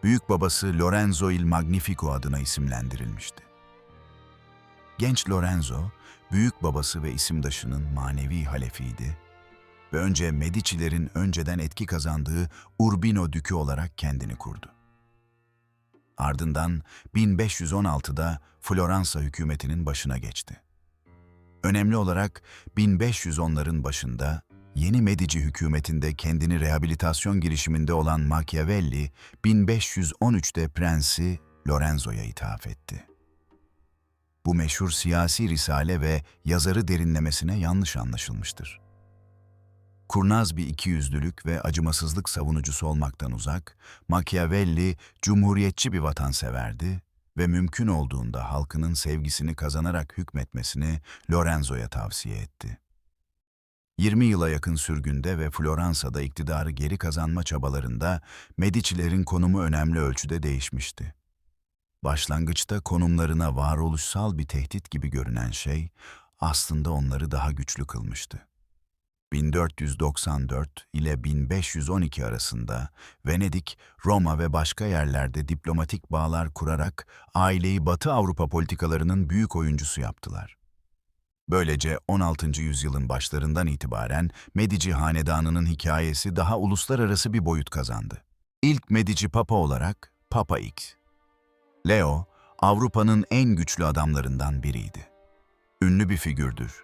Büyük babası Lorenzo il Magnifico adına isimlendirilmişti. Genç Lorenzo, büyük babası ve isimdaşının manevi halefiydi ve önce Medici'lerin önceden etki kazandığı Urbino Dükü olarak kendini kurdu. Ardından 1516'da Floransa hükümetinin başına geçti. Önemli olarak 1510'ların başında yeni Medici hükümetinde kendini rehabilitasyon girişiminde olan Machiavelli, 1513'te prensi Lorenzo'ya ithaf etti. Bu meşhur siyasi risale ve yazarı derinlemesine yanlış anlaşılmıştır. Kurnaz bir ikiyüzlülük ve acımasızlık savunucusu olmaktan uzak, Machiavelli, cumhuriyetçi bir vatanseverdi ve mümkün olduğunda halkının sevgisini kazanarak hükmetmesini Lorenzo'ya tavsiye etti. 20 yıla yakın sürgünde ve Floransa'da iktidarı geri kazanma çabalarında Medici'lerin konumu önemli ölçüde değişmişti. Başlangıçta konumlarına varoluşsal bir tehdit gibi görünen şey, aslında onları daha güçlü kılmıştı. 1494 ile 1512 arasında Venedik, Roma ve başka yerlerde diplomatik bağlar kurarak aileyi Batı Avrupa politikalarının büyük oyuncusu yaptılar. Böylece 16. yüzyılın başlarından itibaren Medici hanedanının hikayesi daha uluslararası bir boyut kazandı. İlk Medici Papa olarak Papa X. Leo, Avrupa'nın en güçlü adamlarından biriydi. Ünlü bir figürdür.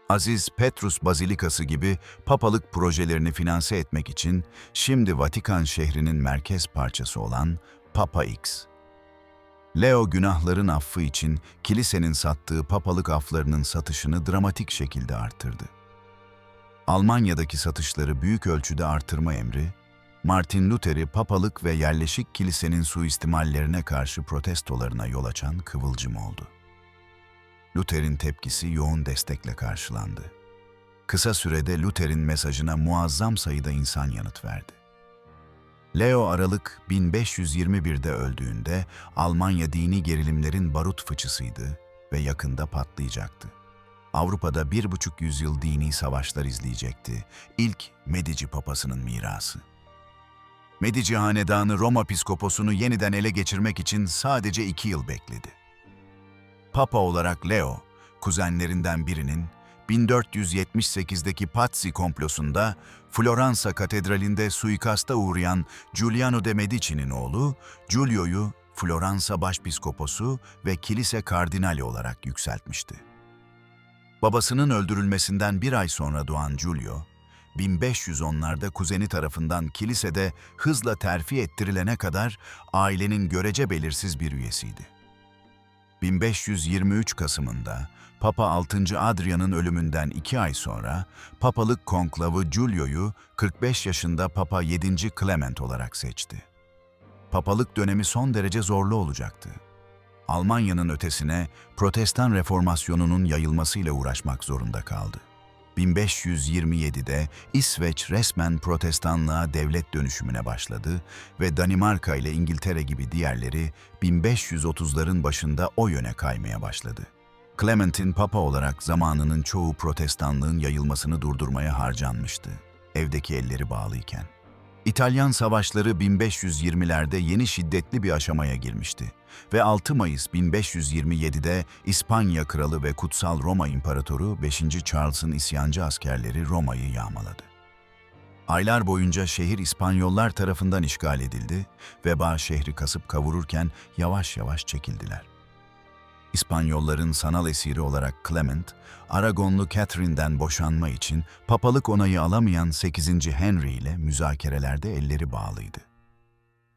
Aziz Petrus Bazilikası gibi papalık projelerini finanse etmek için şimdi Vatikan şehrinin merkez parçası olan Papa X. Leo günahların affı için kilisenin sattığı papalık aflarının satışını dramatik şekilde arttırdı. Almanya'daki satışları büyük ölçüde artırma emri, Martin Luther'i papalık ve yerleşik kilisenin suistimallerine karşı protestolarına yol açan kıvılcım oldu. Luther'in tepkisi yoğun destekle karşılandı. Kısa sürede Luther'in mesajına muazzam sayıda insan yanıt verdi. Leo Aralık 1521'de öldüğünde Almanya dini gerilimlerin barut fıçısıydı ve yakında patlayacaktı. Avrupa'da 1,5 yüzyıl dini savaşlar izleyecekti. İlk Medici Papasının mirası. Medici Hanedanı Roma Piskoposunu yeniden ele geçirmek için sadece 2 yıl bekledi. Papa olarak Leo, kuzenlerinden birinin 1478'deki Pazzi komplosunda Floransa Katedrali'nde suikasta uğrayan Giuliano de Medici'nin oğlu Giulio'yu Floransa Başpiskoposu ve kilise kardinali olarak yükseltmişti. Babasının öldürülmesinden 1 ay sonra doğan Giulio, 1510'larda kuzeni tarafından kilisede hızla terfi ettirilene kadar ailenin görece belirsiz bir üyesiydi. 1523 Kasım'ında Papa 6. Adrian'ın ölümünden 2 ay sonra papalık konklavı Giulio'yu 45 yaşında Papa 7. Clement olarak seçti. Papalık dönemi son derece zorlu olacaktı. Almanya'nın ötesine Protestan Reformasyonu'nun yayılmasıyla uğraşmak zorunda kaldı. 1527'de İsveç resmen Protestanlığa devlet dönüşümüne başladı ve Danimarka ile İngiltere gibi diğerleri 1530'ların başında o yöne kaymaya başladı. Clement'in Papa olarak zamanının çoğu Protestanlığın yayılmasını durdurmaya harcanmıştı, evdeki elleri bağlıyken. İtalyan savaşları 1520'lerde yeni şiddetli bir aşamaya girmişti ve 6 Mayıs 1527'de İspanya Kralı ve Kutsal Roma İmparatoru 5. Charles'ın isyancı askerleri Roma'yı yağmaladı. Aylar boyunca şehir İspanyollar tarafından işgal edildi, veba şehri kasıp kavururken yavaş yavaş çekildiler. İspanyolların sanal esiri olarak Clement, Aragonlu Catherine'den boşanma için papalık onayı alamayan 8. Henry ile müzakerelerde elleri bağlıydı.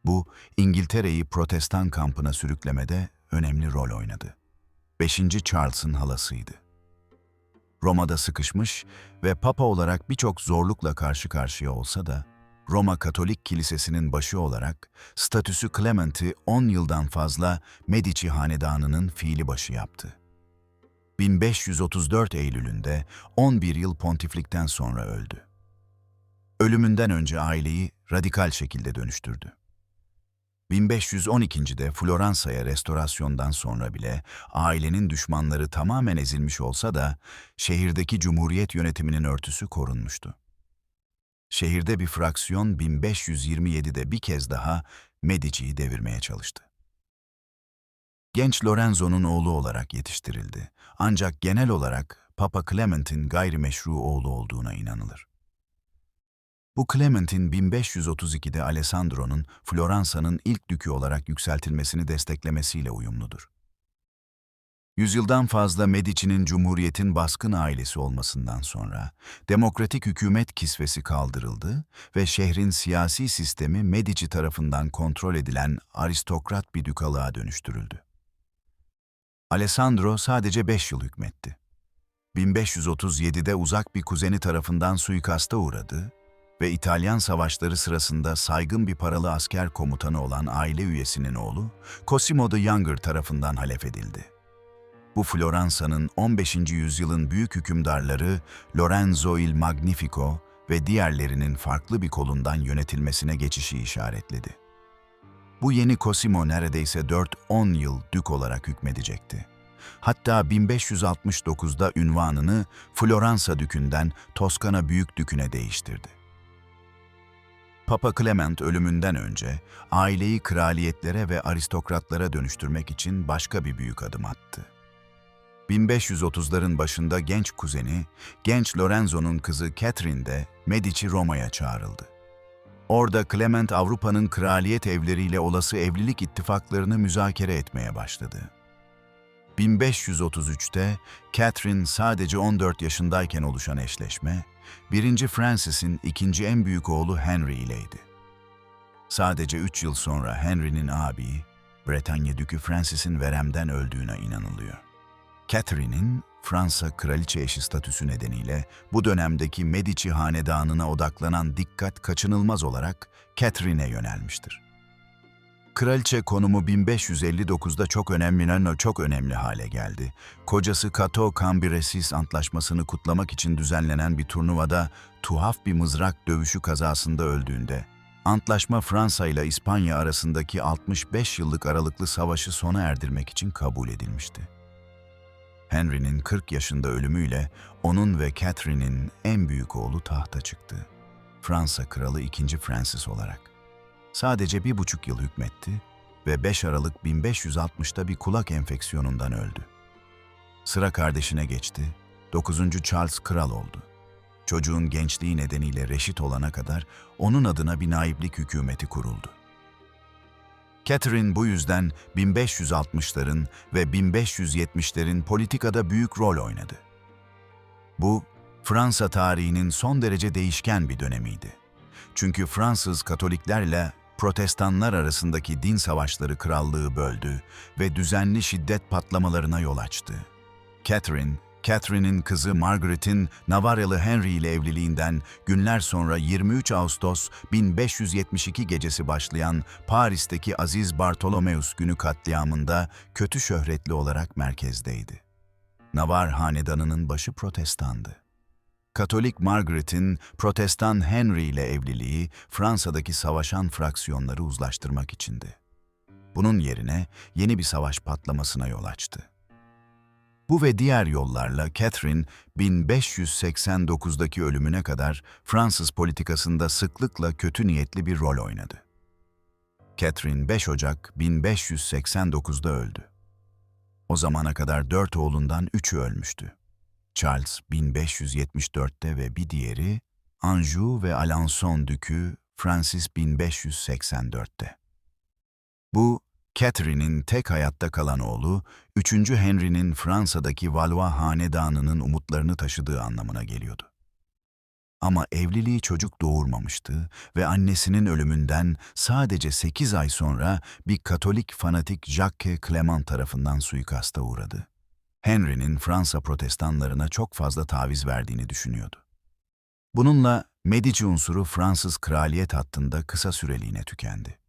Bu, İngiltere'yi Protestan kampına sürüklemede önemli rol oynadı. 5. Charles'ın halasıydı. Roma'da sıkışmış ve Papa olarak birçok zorlukla karşı karşıya olsa da, Roma Katolik Kilisesi'nin başı olarak statüsü Clement'i 10 yıldan fazla Medici Hanedanı'nın fiili başı yaptı. 1534 Eylül'ünde 11 yıl pontiflikten sonra öldü. Ölümünden önce aileyi radikal şekilde dönüştürdü. 1512'de Floransa'ya restorasyondan sonra bile ailenin düşmanları tamamen ezilmiş olsa da şehirdeki Cumhuriyet yönetiminin örtüsü korunmuştu. Şehirde bir fraksiyon 1527'de bir kez daha Medici'yi devirmeye çalıştı. Genç Lorenzo'nun oğlu olarak yetiştirildi. Ancak genel olarak Papa Clement'in gayrimeşru oğlu olduğuna inanılır. Bu Clement'in 1532'de Alessandro'nun Floransa'nın ilk dükü olarak yükseltilmesini desteklemesiyle uyumludur. Yüzyıldan fazla Medici'nin Cumhuriyet'in baskın ailesi olmasından sonra demokratik hükümet kisvesi kaldırıldı ve şehrin siyasi sistemi Medici tarafından kontrol edilen aristokrat bir dükalığa dönüştürüldü. Alessandro sadece 5 yıl hükmetti. 1537'de uzak bir kuzeni tarafından suikasta uğradı ve İtalyan savaşları sırasında saygın bir paralı asker komutanı olan aile üyesinin oğlu Cosimo the Younger tarafından halef edildi. Bu Floransa'nın 15. yüzyılın büyük hükümdarları Lorenzo il Magnifico ve diğerlerinin farklı bir kolundan yönetilmesine geçişi işaretledi. Bu yeni Cosimo neredeyse 4-10 yıl dük olarak hükmedecekti. Hatta 1569'da ünvanını Floransa Dükü'nden Toskana Büyük Dükü'ne değiştirdi. Papa Clement ölümünden önce aileyi kraliyetlere ve aristokratlara dönüştürmek için başka bir büyük adım attı. 1530'ların başında genç kuzeni, genç Lorenzo'nun kızı Catherine de Medici Roma'ya çağrıldı. Orada Clement Avrupa'nın kraliyet evleriyle olası evlilik ittifaklarını müzakere etmeye başladı. 1533'te Catherine sadece 14 yaşındayken oluşan eşleşme, 1. Francis'in ikinci en büyük oğlu Henry ileydi. Sadece 3 yıl sonra Henry'nin abi, Bretanya Dükü Francis'in veremden öldüğüne inanılıyor. Catherine'in Fransa kraliçe eşi statüsü nedeniyle bu dönemdeki Medici hanedanına odaklanan dikkat kaçınılmaz olarak Catherine'e yönelmiştir. Kraliçe konumu 1559'da çok önemli hale geldi. Kocası Cateau Cambrésis Antlaşması'nı kutlamak için düzenlenen bir turnuvada tuhaf bir mızrak dövüşü kazasında öldüğünde, antlaşma Fransa ile İspanya arasındaki 65 yıllık aralıklı savaşı sona erdirmek için kabul edilmişti. Henry'nin 40 yaşında ölümüyle onun ve Catherine'in en büyük oğlu tahta çıktı. Fransa Kralı 2. Francis olarak. Sadece 1,5 yıl hükmetti ve 5 Aralık 1560'ta bir kulak enfeksiyonundan öldü. Sıra kardeşine geçti, 9. Charles kral oldu. Çocuğun gençliği nedeniyle reşit olana kadar onun adına bir naiplik hükümeti kuruldu. Catherine bu yüzden 1560'ların ve 1570'lerin politikada büyük rol oynadı. Bu, Fransa tarihinin son derece değişken bir dönemiydi. Çünkü Fransız Katoliklerle Protestanlar arasındaki din savaşları krallığı böldü ve düzenli şiddet patlamalarına yol açtı. Catherine'in kızı Margaret'in Navarralı Henry ile evliliğinden günler sonra 23 Ağustos 1572 gecesi başlayan Paris'teki Aziz Bartolomeus günü katliamında kötü şöhretli olarak merkezdeydi. Navarre hanedanının başı Protestandı. Katolik Margaret'in Protestan Henry ile evliliği Fransa'daki savaşan fraksiyonları uzlaştırmak içindi. Bunun yerine yeni bir savaş patlamasına yol açtı. Bu ve diğer yollarla Catherine 1589'daki ölümüne kadar Fransız politikasında sıklıkla kötü niyetli bir rol oynadı. Catherine 5 Ocak 1589'da öldü. O zamana kadar 4 oğlundan 3'ü ölmüştü. Charles 1574'te ve bir diğeri Anjou ve Alençon Dükü Francis 1584'te. Bu, Catherine'in tek hayatta kalan oğlu, 3. Henry'nin Fransa'daki Valois hanedanının umutlarını taşıdığı anlamına geliyordu. Ama evliliği çocuk doğurmamıştı ve annesinin ölümünden sadece 8 ay sonra bir Katolik fanatik Jacques Clement tarafından suikasta uğradı. Henry'nin Fransa protestanlarına çok fazla taviz verdiğini düşünüyordu. Bununla Medici unsuru Fransız kraliyet hattında kısa süreliğine tükendi.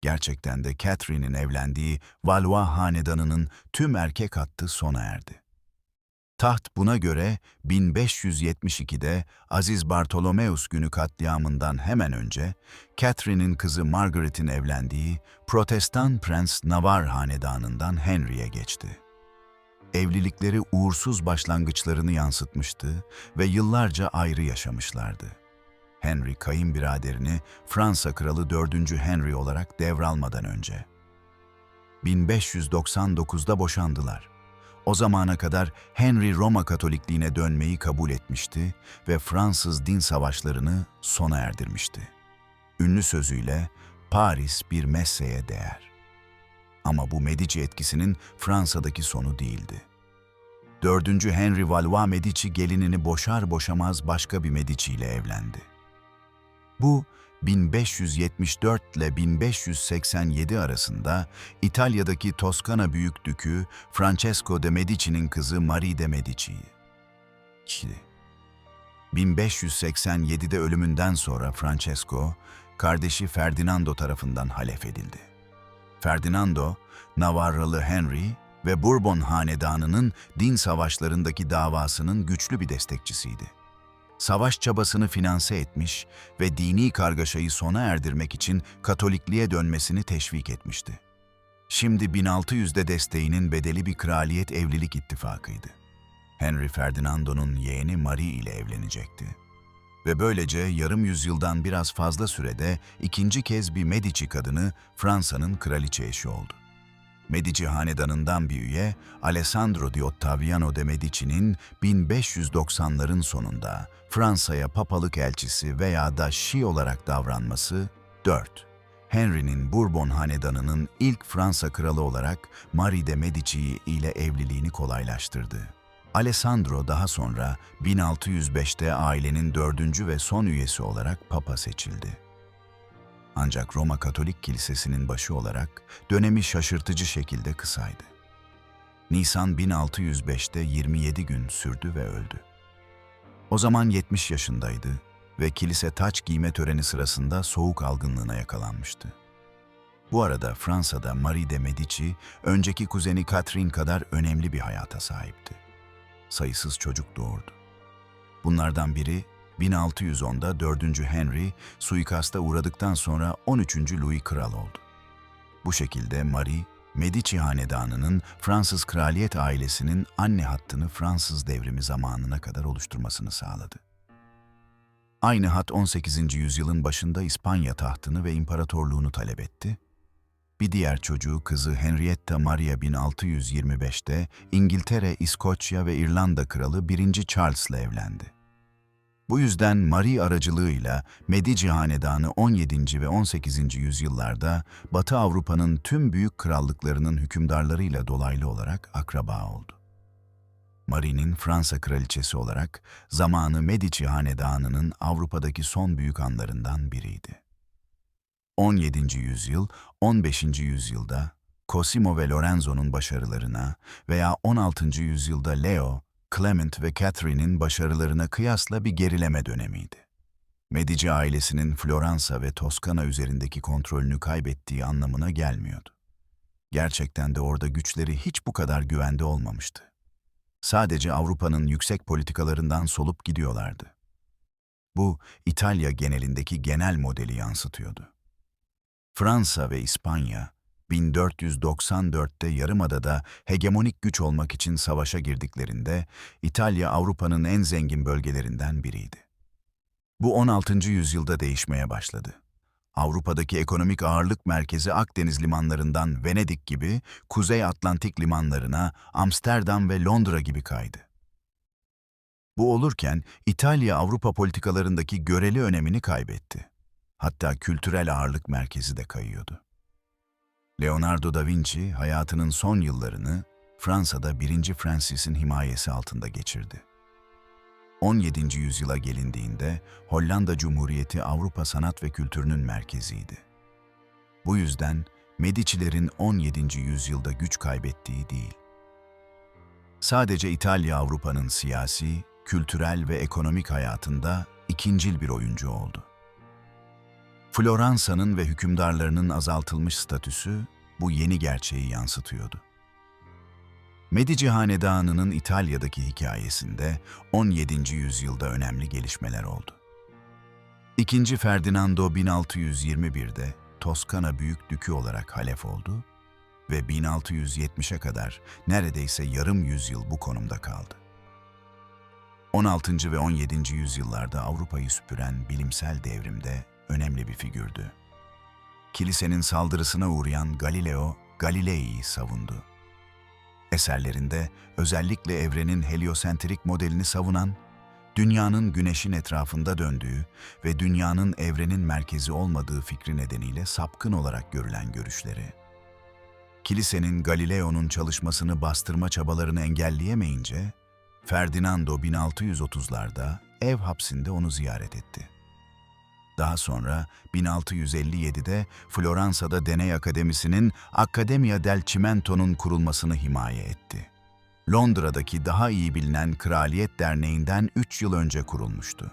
Gerçekten de Catherine'in evlendiği Valois hanedanının tüm erkek hattı sona erdi. Taht buna göre 1572'de Aziz Bartolomeus günü katliamından hemen önce Catherine'in kızı Margaret'in evlendiği Protestan Prens Navarre hanedanından Henry'e geçti. Evlilikleri uğursuz başlangıçlarını yansıtmıştı ve yıllarca ayrı yaşamışlardı. Henry kayınbiraderini Fransa Kralı 4. Henry olarak devralmadan önce. 1599'da boşandılar. O zamana kadar Henry Roma Katolikliğine dönmeyi kabul etmişti ve Fransız din savaşlarını sona erdirmişti. Ünlü sözüyle Paris bir messeye değer. Ama bu Medici etkisinin Fransa'daki sonu değildi. 4. Henry Valois Medici gelinini boşar boşamaz başka bir Medici ile evlendi. Bu 1574 ile 1587 arasında İtalya'daki Toskana Büyükdükü Francesco de Medici'nin kızı Marie de Medici'yi. 1587'de ölümünden sonra Francesco, kardeşi Ferdinando tarafından halef edildi. Ferdinando, Navarralı Henry ve Bourbon hanedanının din savaşlarındaki davasının güçlü bir destekçisiydi. Savaş çabasını finanse etmiş ve dini kargaşayı sona erdirmek için Katolikliğe dönmesini teşvik etmişti. Şimdi 1600'de desteğinin bedeli bir kraliyet evlilik ittifakıydı. Henry Ferdinando'nun yeğeni Marie ile evlenecekti. Ve böylece yarım yüzyıldan biraz fazla sürede ikinci kez bir Medici kadını Fransa'nın kraliçe eşi oldu. Medici hanedanından bir üye, Alessandro di Ottaviano de Medici'nin 1590'ların sonunda Fransa'ya papalık elçisi veya da Şii olarak davranması. 4. Henry'nin Bourbon hanedanının ilk Fransa kralı olarak Marie de Medici ile evliliğini kolaylaştırdı. Alessandro daha sonra 1605'te ailenin dördüncü ve son üyesi olarak papa seçildi. Ancak Roma Katolik Kilisesi'nin başı olarak dönemi şaşırtıcı şekilde kısaydı. Nisan 1605'te 27 gün sürdü ve öldü. O zaman 70 yaşındaydı ve kilise taç giyme töreni sırasında soğuk algınlığına yakalanmıştı. Bu arada Fransa'da Marie de Medici, önceki kuzeni Catherine kadar önemli bir hayata sahipti. Sayısız çocuk doğurdu. Bunlardan biri 1610'da 4. Henry suikasta uğradıktan sonra 13. Louis kral oldu. Bu şekilde Marie, Medici hanedanının Fransız kraliyet ailesinin anne hattını Fransız devrimi zamanına kadar oluşturmasını sağladı. Aynı hat 18. yüzyılın başında İspanya tahtını ve imparatorluğunu talep etti. Bir diğer çocuğu kızı Henrietta Maria 1625'te İngiltere, İskoçya ve İrlanda kralı 1. Charles'la evlendi. Bu yüzden Marie aracılığıyla Medici hanedanı 17. ve 18. yüzyıllarda Batı Avrupa'nın tüm büyük krallıklarının hükümdarlarıyla dolaylı olarak akraba oldu. Marie'nin Fransa kraliçesi olarak zamanı Medici hanedanının Avrupa'daki son büyük anlarından biriydi. 17. yüzyıl, 15. yüzyılda Cosimo ve Lorenzo'nun başarılarına veya 16. yüzyılda Leo, Clement ve Catherine'in başarılarına kıyasla bir gerileme dönemiydi. Medici ailesinin Floransa ve Toskana üzerindeki kontrolünü kaybettiği anlamına gelmiyordu. Gerçekten de orada güçleri hiç bu kadar güvende olmamıştı. Sadece Avrupa'nın yüksek politikalarından solup gidiyorlardı. Bu, İtalya genelindeki genel modeli yansıtıyordu. Fransa ve İspanya, 1494'te Yarımada'da hegemonik güç olmak için savaşa girdiklerinde İtalya Avrupa'nın en zengin bölgelerinden biriydi. Bu 16. yüzyılda değişmeye başladı. Avrupa'daki ekonomik ağırlık merkezi Akdeniz limanlarından Venedik gibi Kuzey Atlantik limanlarına Amsterdam ve Londra gibi kaydı. Bu olurken İtalya Avrupa politikalarındaki göreli önemini kaybetti. Hatta kültürel ağırlık merkezi de kayıyordu. Leonardo da Vinci hayatının son yıllarını Fransa'da 1. Francis'in himayesi altında geçirdi. 17. yüzyıla gelindiğinde Hollanda Cumhuriyeti Avrupa sanat ve kültürünün merkeziydi. Bu yüzden Medici'lerin 17. yüzyılda güç kaybettiği değil. Sadece İtalya Avrupa'nın siyasi, kültürel ve ekonomik hayatında ikincil bir oyuncu oldu. Floransa'nın ve hükümdarlarının azaltılmış statüsü bu yeni gerçeği yansıtıyordu. Medici hanedanının İtalya'daki hikayesinde 17. yüzyılda önemli gelişmeler oldu. II. Ferdinando 1621'de Toskana Büyük Dükü olarak halef oldu ve 1670'e kadar neredeyse yarım yüzyıl bu konumda kaldı. 16. ve 17. yüzyıllarda Avrupa'yı süpüren bilimsel devrimde önemli bir figürdü. Kilisenin saldırısına uğrayan Galileo, Galilei'yi savundu. Eserlerinde özellikle evrenin heliosentrik modelini savunan, dünyanın güneşin etrafında döndüğü ve dünyanın evrenin merkezi olmadığı fikri nedeniyle sapkın olarak görülen görüşleri. Kilisenin Galileo'nun çalışmasını bastırma çabalarını engelleyemeyince, Ferdinando 1630'larda ev hapsinde onu ziyaret etti. Daha sonra 1657'de Floransa'da Deney Akademisi'nin Accademia del Cimento'nun kurulmasını himaye etti. Londra'daki daha iyi bilinen Kraliyet Derneği'nden 3 yıl önce kurulmuştu.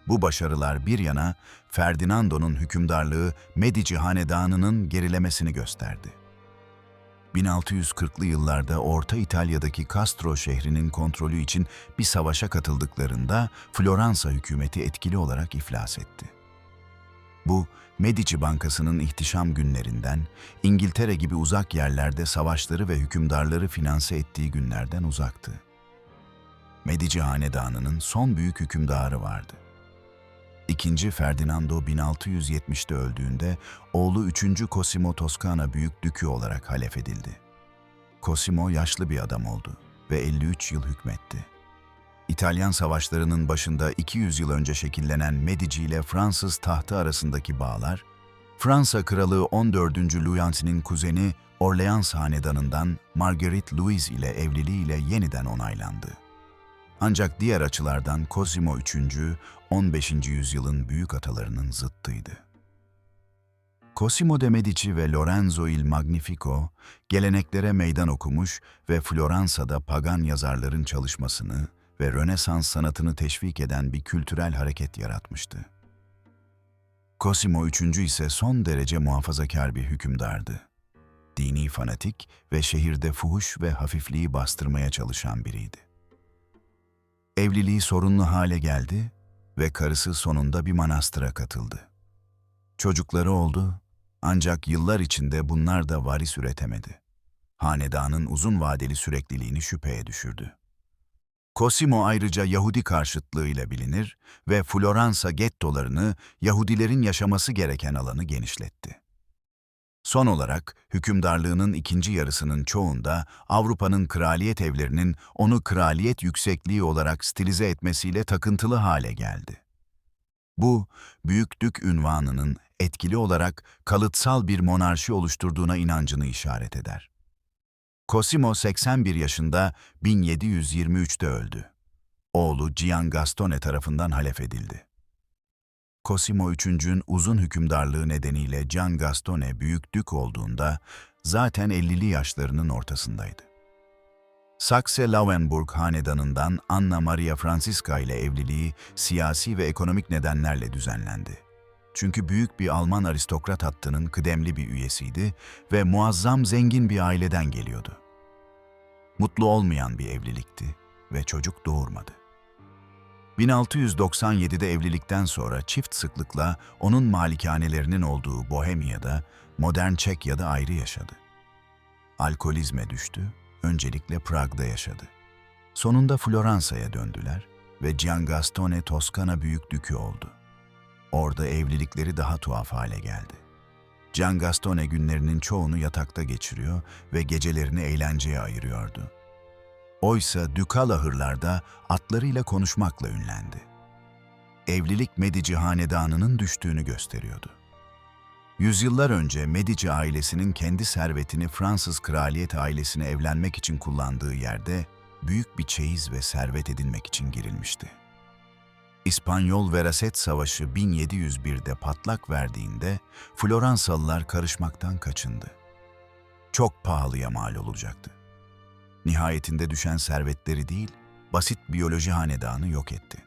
Bu başarılar bir yana Ferdinando'nun hükümdarlığı Medici hanedanının gerilemesini gösterdi. 1640'lı yıllarda Orta İtalya'daki Castro şehrinin kontrolü için bir savaşa katıldıklarında Floransa hükümeti etkili olarak iflas etti. Bu, Medici Bankası'nın ihtişam günlerinden, İngiltere gibi uzak yerlerde savaşları ve hükümdarları finanse ettiği günlerden uzaktı. Medici hanedanının son büyük hükümdarı vardı. II. Ferdinando 1670'te öldüğünde oğlu 3. Cosimo Toskana Büyük Dükü olarak halef edildi. Cosimo yaşlı bir adam oldu ve 53 yıl hükmetti. İtalyan savaşlarının başında 200 yıl önce şekillenen Medici ile Fransız tahtı arasındaki bağlar, Fransa Kralı 14. Louis'nin kuzeni Orleans hanedanından Marguerite Louise ile evliliğiyle yeniden onaylandı. Ancak diğer açılardan Cosimo III, 15. yüzyılın büyük atalarının zıttıydı. Cosimo de Medici ve Lorenzo il Magnifico, geleneklere meydan okumuş ve Floransa'da pagan yazarların çalışmasını ve Rönesans sanatını teşvik eden bir kültürel hareket yaratmıştı. Cosimo III ise son derece muhafazakar bir hükümdardı. Dini fanatik ve şehirde fuhuş ve hafifliği bastırmaya çalışan biriydi. Evliliği sorunlu hale geldi ve karısı sonunda bir manastıra katıldı. Çocukları oldu ancak yıllar içinde bunlar da varis üretemedi. Hanedanın uzun vadeli sürekliliğini şüpheye düşürdü. Cosimo ayrıca Yahudi karşıtlığıyla bilinir ve Floransa gettolarını, Yahudilerin yaşaması gereken alanı genişletti. Son olarak, hükümdarlığının ikinci yarısının çoğunda Avrupa'nın kraliyet evlerinin onu kraliyet yüksekliği olarak stilize etmesiyle takıntılı hale geldi. Bu, büyük dük ünvanının etkili olarak kalıtsal bir monarşi oluşturduğuna inancını işaret eder. Cosimo 81 yaşında 1723'te öldü. Oğlu Giangastone tarafından halefedildi. Cosimo III'ün uzun hükümdarlığı nedeniyle Giangastone büyük dük olduğunda zaten 50'li yaşlarının ortasındaydı. Saxe-Lauenburg hanedanından Anna Maria Francisca ile evliliği siyasi ve ekonomik nedenlerle düzenlendi. Çünkü büyük bir Alman aristokrat hattının kıdemli bir üyesiydi ve muazzam zengin bir aileden geliyordu. Mutlu olmayan bir evlilikti ve çocuk doğurmadı. 1697'de evlilikten sonra çift sıklıkla onun malikanelerinin olduğu Bohemya'da, modern Çekya'da ayrı yaşadı. Alkolizme düştü, öncelikle Prag'da yaşadı. Sonunda Floransa'ya döndüler ve Giangastone Toskana Büyükdükü oldu. Orada evlilikleri daha tuhaf hale geldi. Giangastone günlerinin çoğunu yatakta geçiriyor ve gecelerini eğlenceye ayırıyordu. Oysa dükal ahırlarda atlarıyla konuşmakla ünlendi. Evlilik Medici hanedanının düştüğünü gösteriyordu. Yüzyıllar önce Medici ailesinin kendi servetini Fransız kraliyet ailesine evlenmek için kullandığı yerde büyük bir çeyiz ve servet edinmek için girilmişti. İspanyol Veraset Savaşı 1701'de patlak verdiğinde Floransalılar karışmaktan kaçındı. Çok pahalıya mal olacaktı. Nihayetinde düşen servetleri değil, basit biyoloji hanedanı yok etti.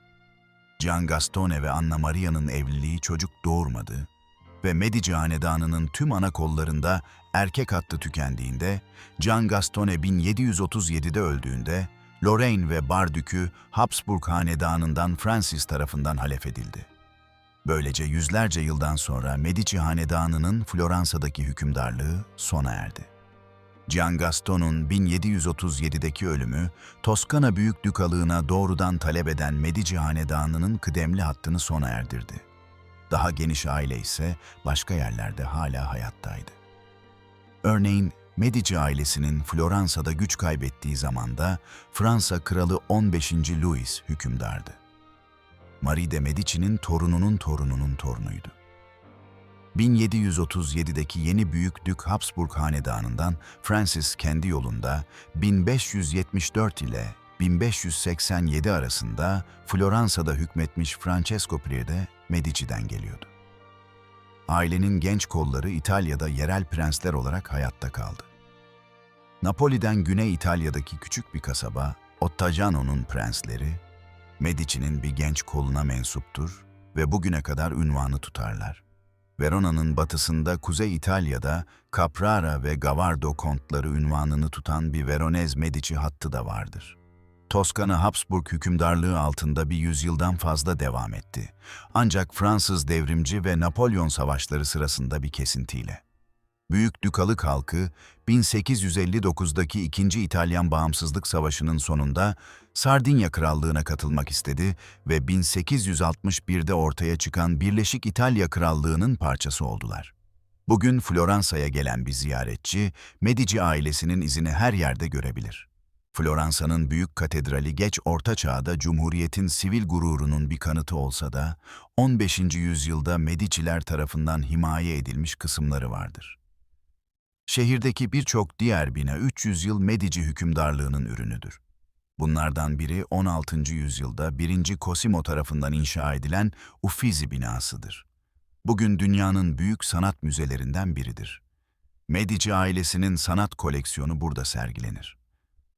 Giangastone ve Anna Maria'nın evliliği çocuk doğurmadı ve Medici hanedanının tüm ana kollarında erkek hattı tükendiğinde, Giangastone 1737'de öldüğünde, Lorraine ve Bar-Dükü Habsburg hanedanından Francis tarafından halefedildi. Böylece yüzlerce yıldan sonra Medici hanedanının Floransa'daki hükümdarlığı sona erdi. Giangastone'un 1737'deki ölümü, Toskana Büyükdükalığına doğrudan talep eden Medici hanedanının kıdemli hattını sona erdirdi. Daha geniş aile ise başka yerlerde hala hayattaydı. Örneğin Medici ailesinin Floransa'da güç kaybettiği zamanda Fransa Kralı 15. Louis hükümdardı. Marie de Medici'nin torununun torununun torunuydu. 1737'deki yeni büyük dük Habsburg hanedanından Francis kendi yolunda 1574 ile 1587 arasında Floransa'da hükmetmiş Francesco I de Medici'den geliyordu. Ailenin genç kolları İtalya'da yerel prensler olarak hayatta kaldı. Napoli'den Güney İtalya'daki küçük bir kasaba, Ottagiano'nun prensleri, Medici'nin bir genç koluna mensuptur ve bugüne kadar unvanı tutarlar. Verona'nın batısında Kuzey İtalya'da Caprara ve Gavardo kontları unvanını tutan bir Veronez Medici hattı da vardır. Toskana Habsburg hükümdarlığı altında bir yüzyıldan fazla devam etti. Ancak Fransız devrimci ve Napolyon savaşları sırasında bir kesintiyle. Büyük Dükalık halkı 1859'daki 2. İtalyan Bağımsızlık Savaşı'nın sonunda Sardinya Krallığı'na katılmak istedi ve 1861'de ortaya çıkan Birleşik İtalya Krallığı'nın parçası oldular. Bugün Floransa'ya gelen bir ziyaretçi, Medici ailesinin izini her yerde görebilir. Floransa'nın büyük katedrali geç Orta Çağ'da Cumhuriyet'in sivil gururunun bir kanıtı olsa da, 15. yüzyılda Mediciler tarafından himaye edilmiş kısımları vardır. Şehirdeki birçok diğer bina 300 yıl Medici hükümdarlığının ürünüdür. Bunlardan biri 16. yüzyılda 1. Cosimo tarafından inşa edilen Uffizi binasıdır. Bugün dünyanın büyük sanat müzelerinden biridir. Medici ailesinin sanat koleksiyonu burada sergilenir.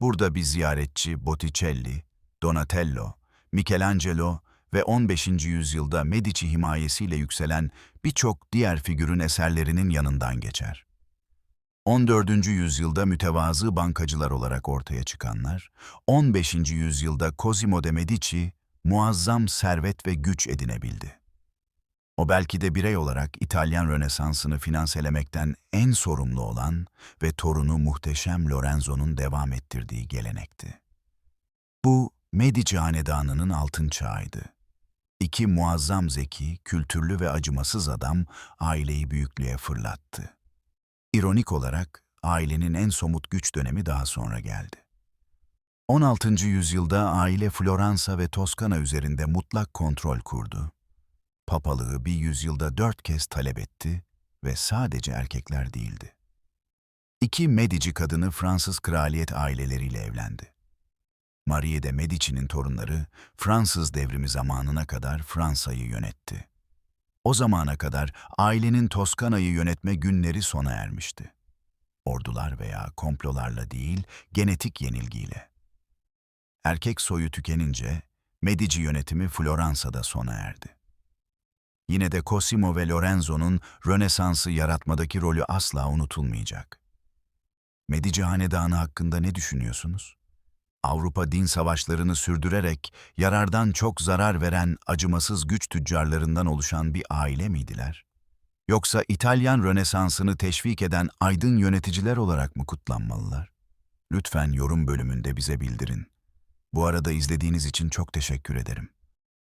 Burada bir ziyaretçi Botticelli, Donatello, Michelangelo ve 15. yüzyılda Medici himayesiyle yükselen birçok diğer figürün eserlerinin yanından geçer. 14. yüzyılda mütevazı bankacılar olarak ortaya çıkanlar, 15. yüzyılda Cosimo de Medici muazzam servet ve güç edinebildi. O belki de birey olarak İtalyan Rönesansı'nı finanselemekten en sorumlu olan ve torunu muhteşem Lorenzo'nun devam ettirdiği gelenekti. Bu, Medici hanedanının altın çağıydı. İki muazzam zeki, kültürlü ve acımasız adam aileyi büyüklüğe fırlattı. İronik olarak ailenin en somut güç dönemi daha sonra geldi. 16. yüzyılda aile Floransa ve Toskana üzerinde mutlak kontrol kurdu. Papalığı bir yüzyılda 4 kez talep etti ve sadece erkekler değildi. İki Medici kadını Fransız kraliyet aileleriyle evlendi. Marie de Medici'nin torunları Fransız devrimi zamanına kadar Fransa'yı yönetti. O zamana kadar ailenin Toskana'yı yönetme günleri sona ermişti. Ordular veya komplolarla değil, genetik yenilgiyle. Erkek soyu tükenince Medici yönetimi Floransa'da sona erdi. Yine de Cosimo ve Lorenzo'nun Rönesans'ı yaratmadaki rolü asla unutulmayacak. Medici hanedanı hakkında ne düşünüyorsunuz? Avrupa din savaşlarını sürdürerek yarardan çok zarar veren acımasız güç tüccarlarından oluşan bir aile miydiler? Yoksa İtalyan Rönesans'ını teşvik eden aydın yöneticiler olarak mı kutlanmalılar? Lütfen yorum bölümünde bize bildirin. Bu arada izlediğiniz için çok teşekkür ederim.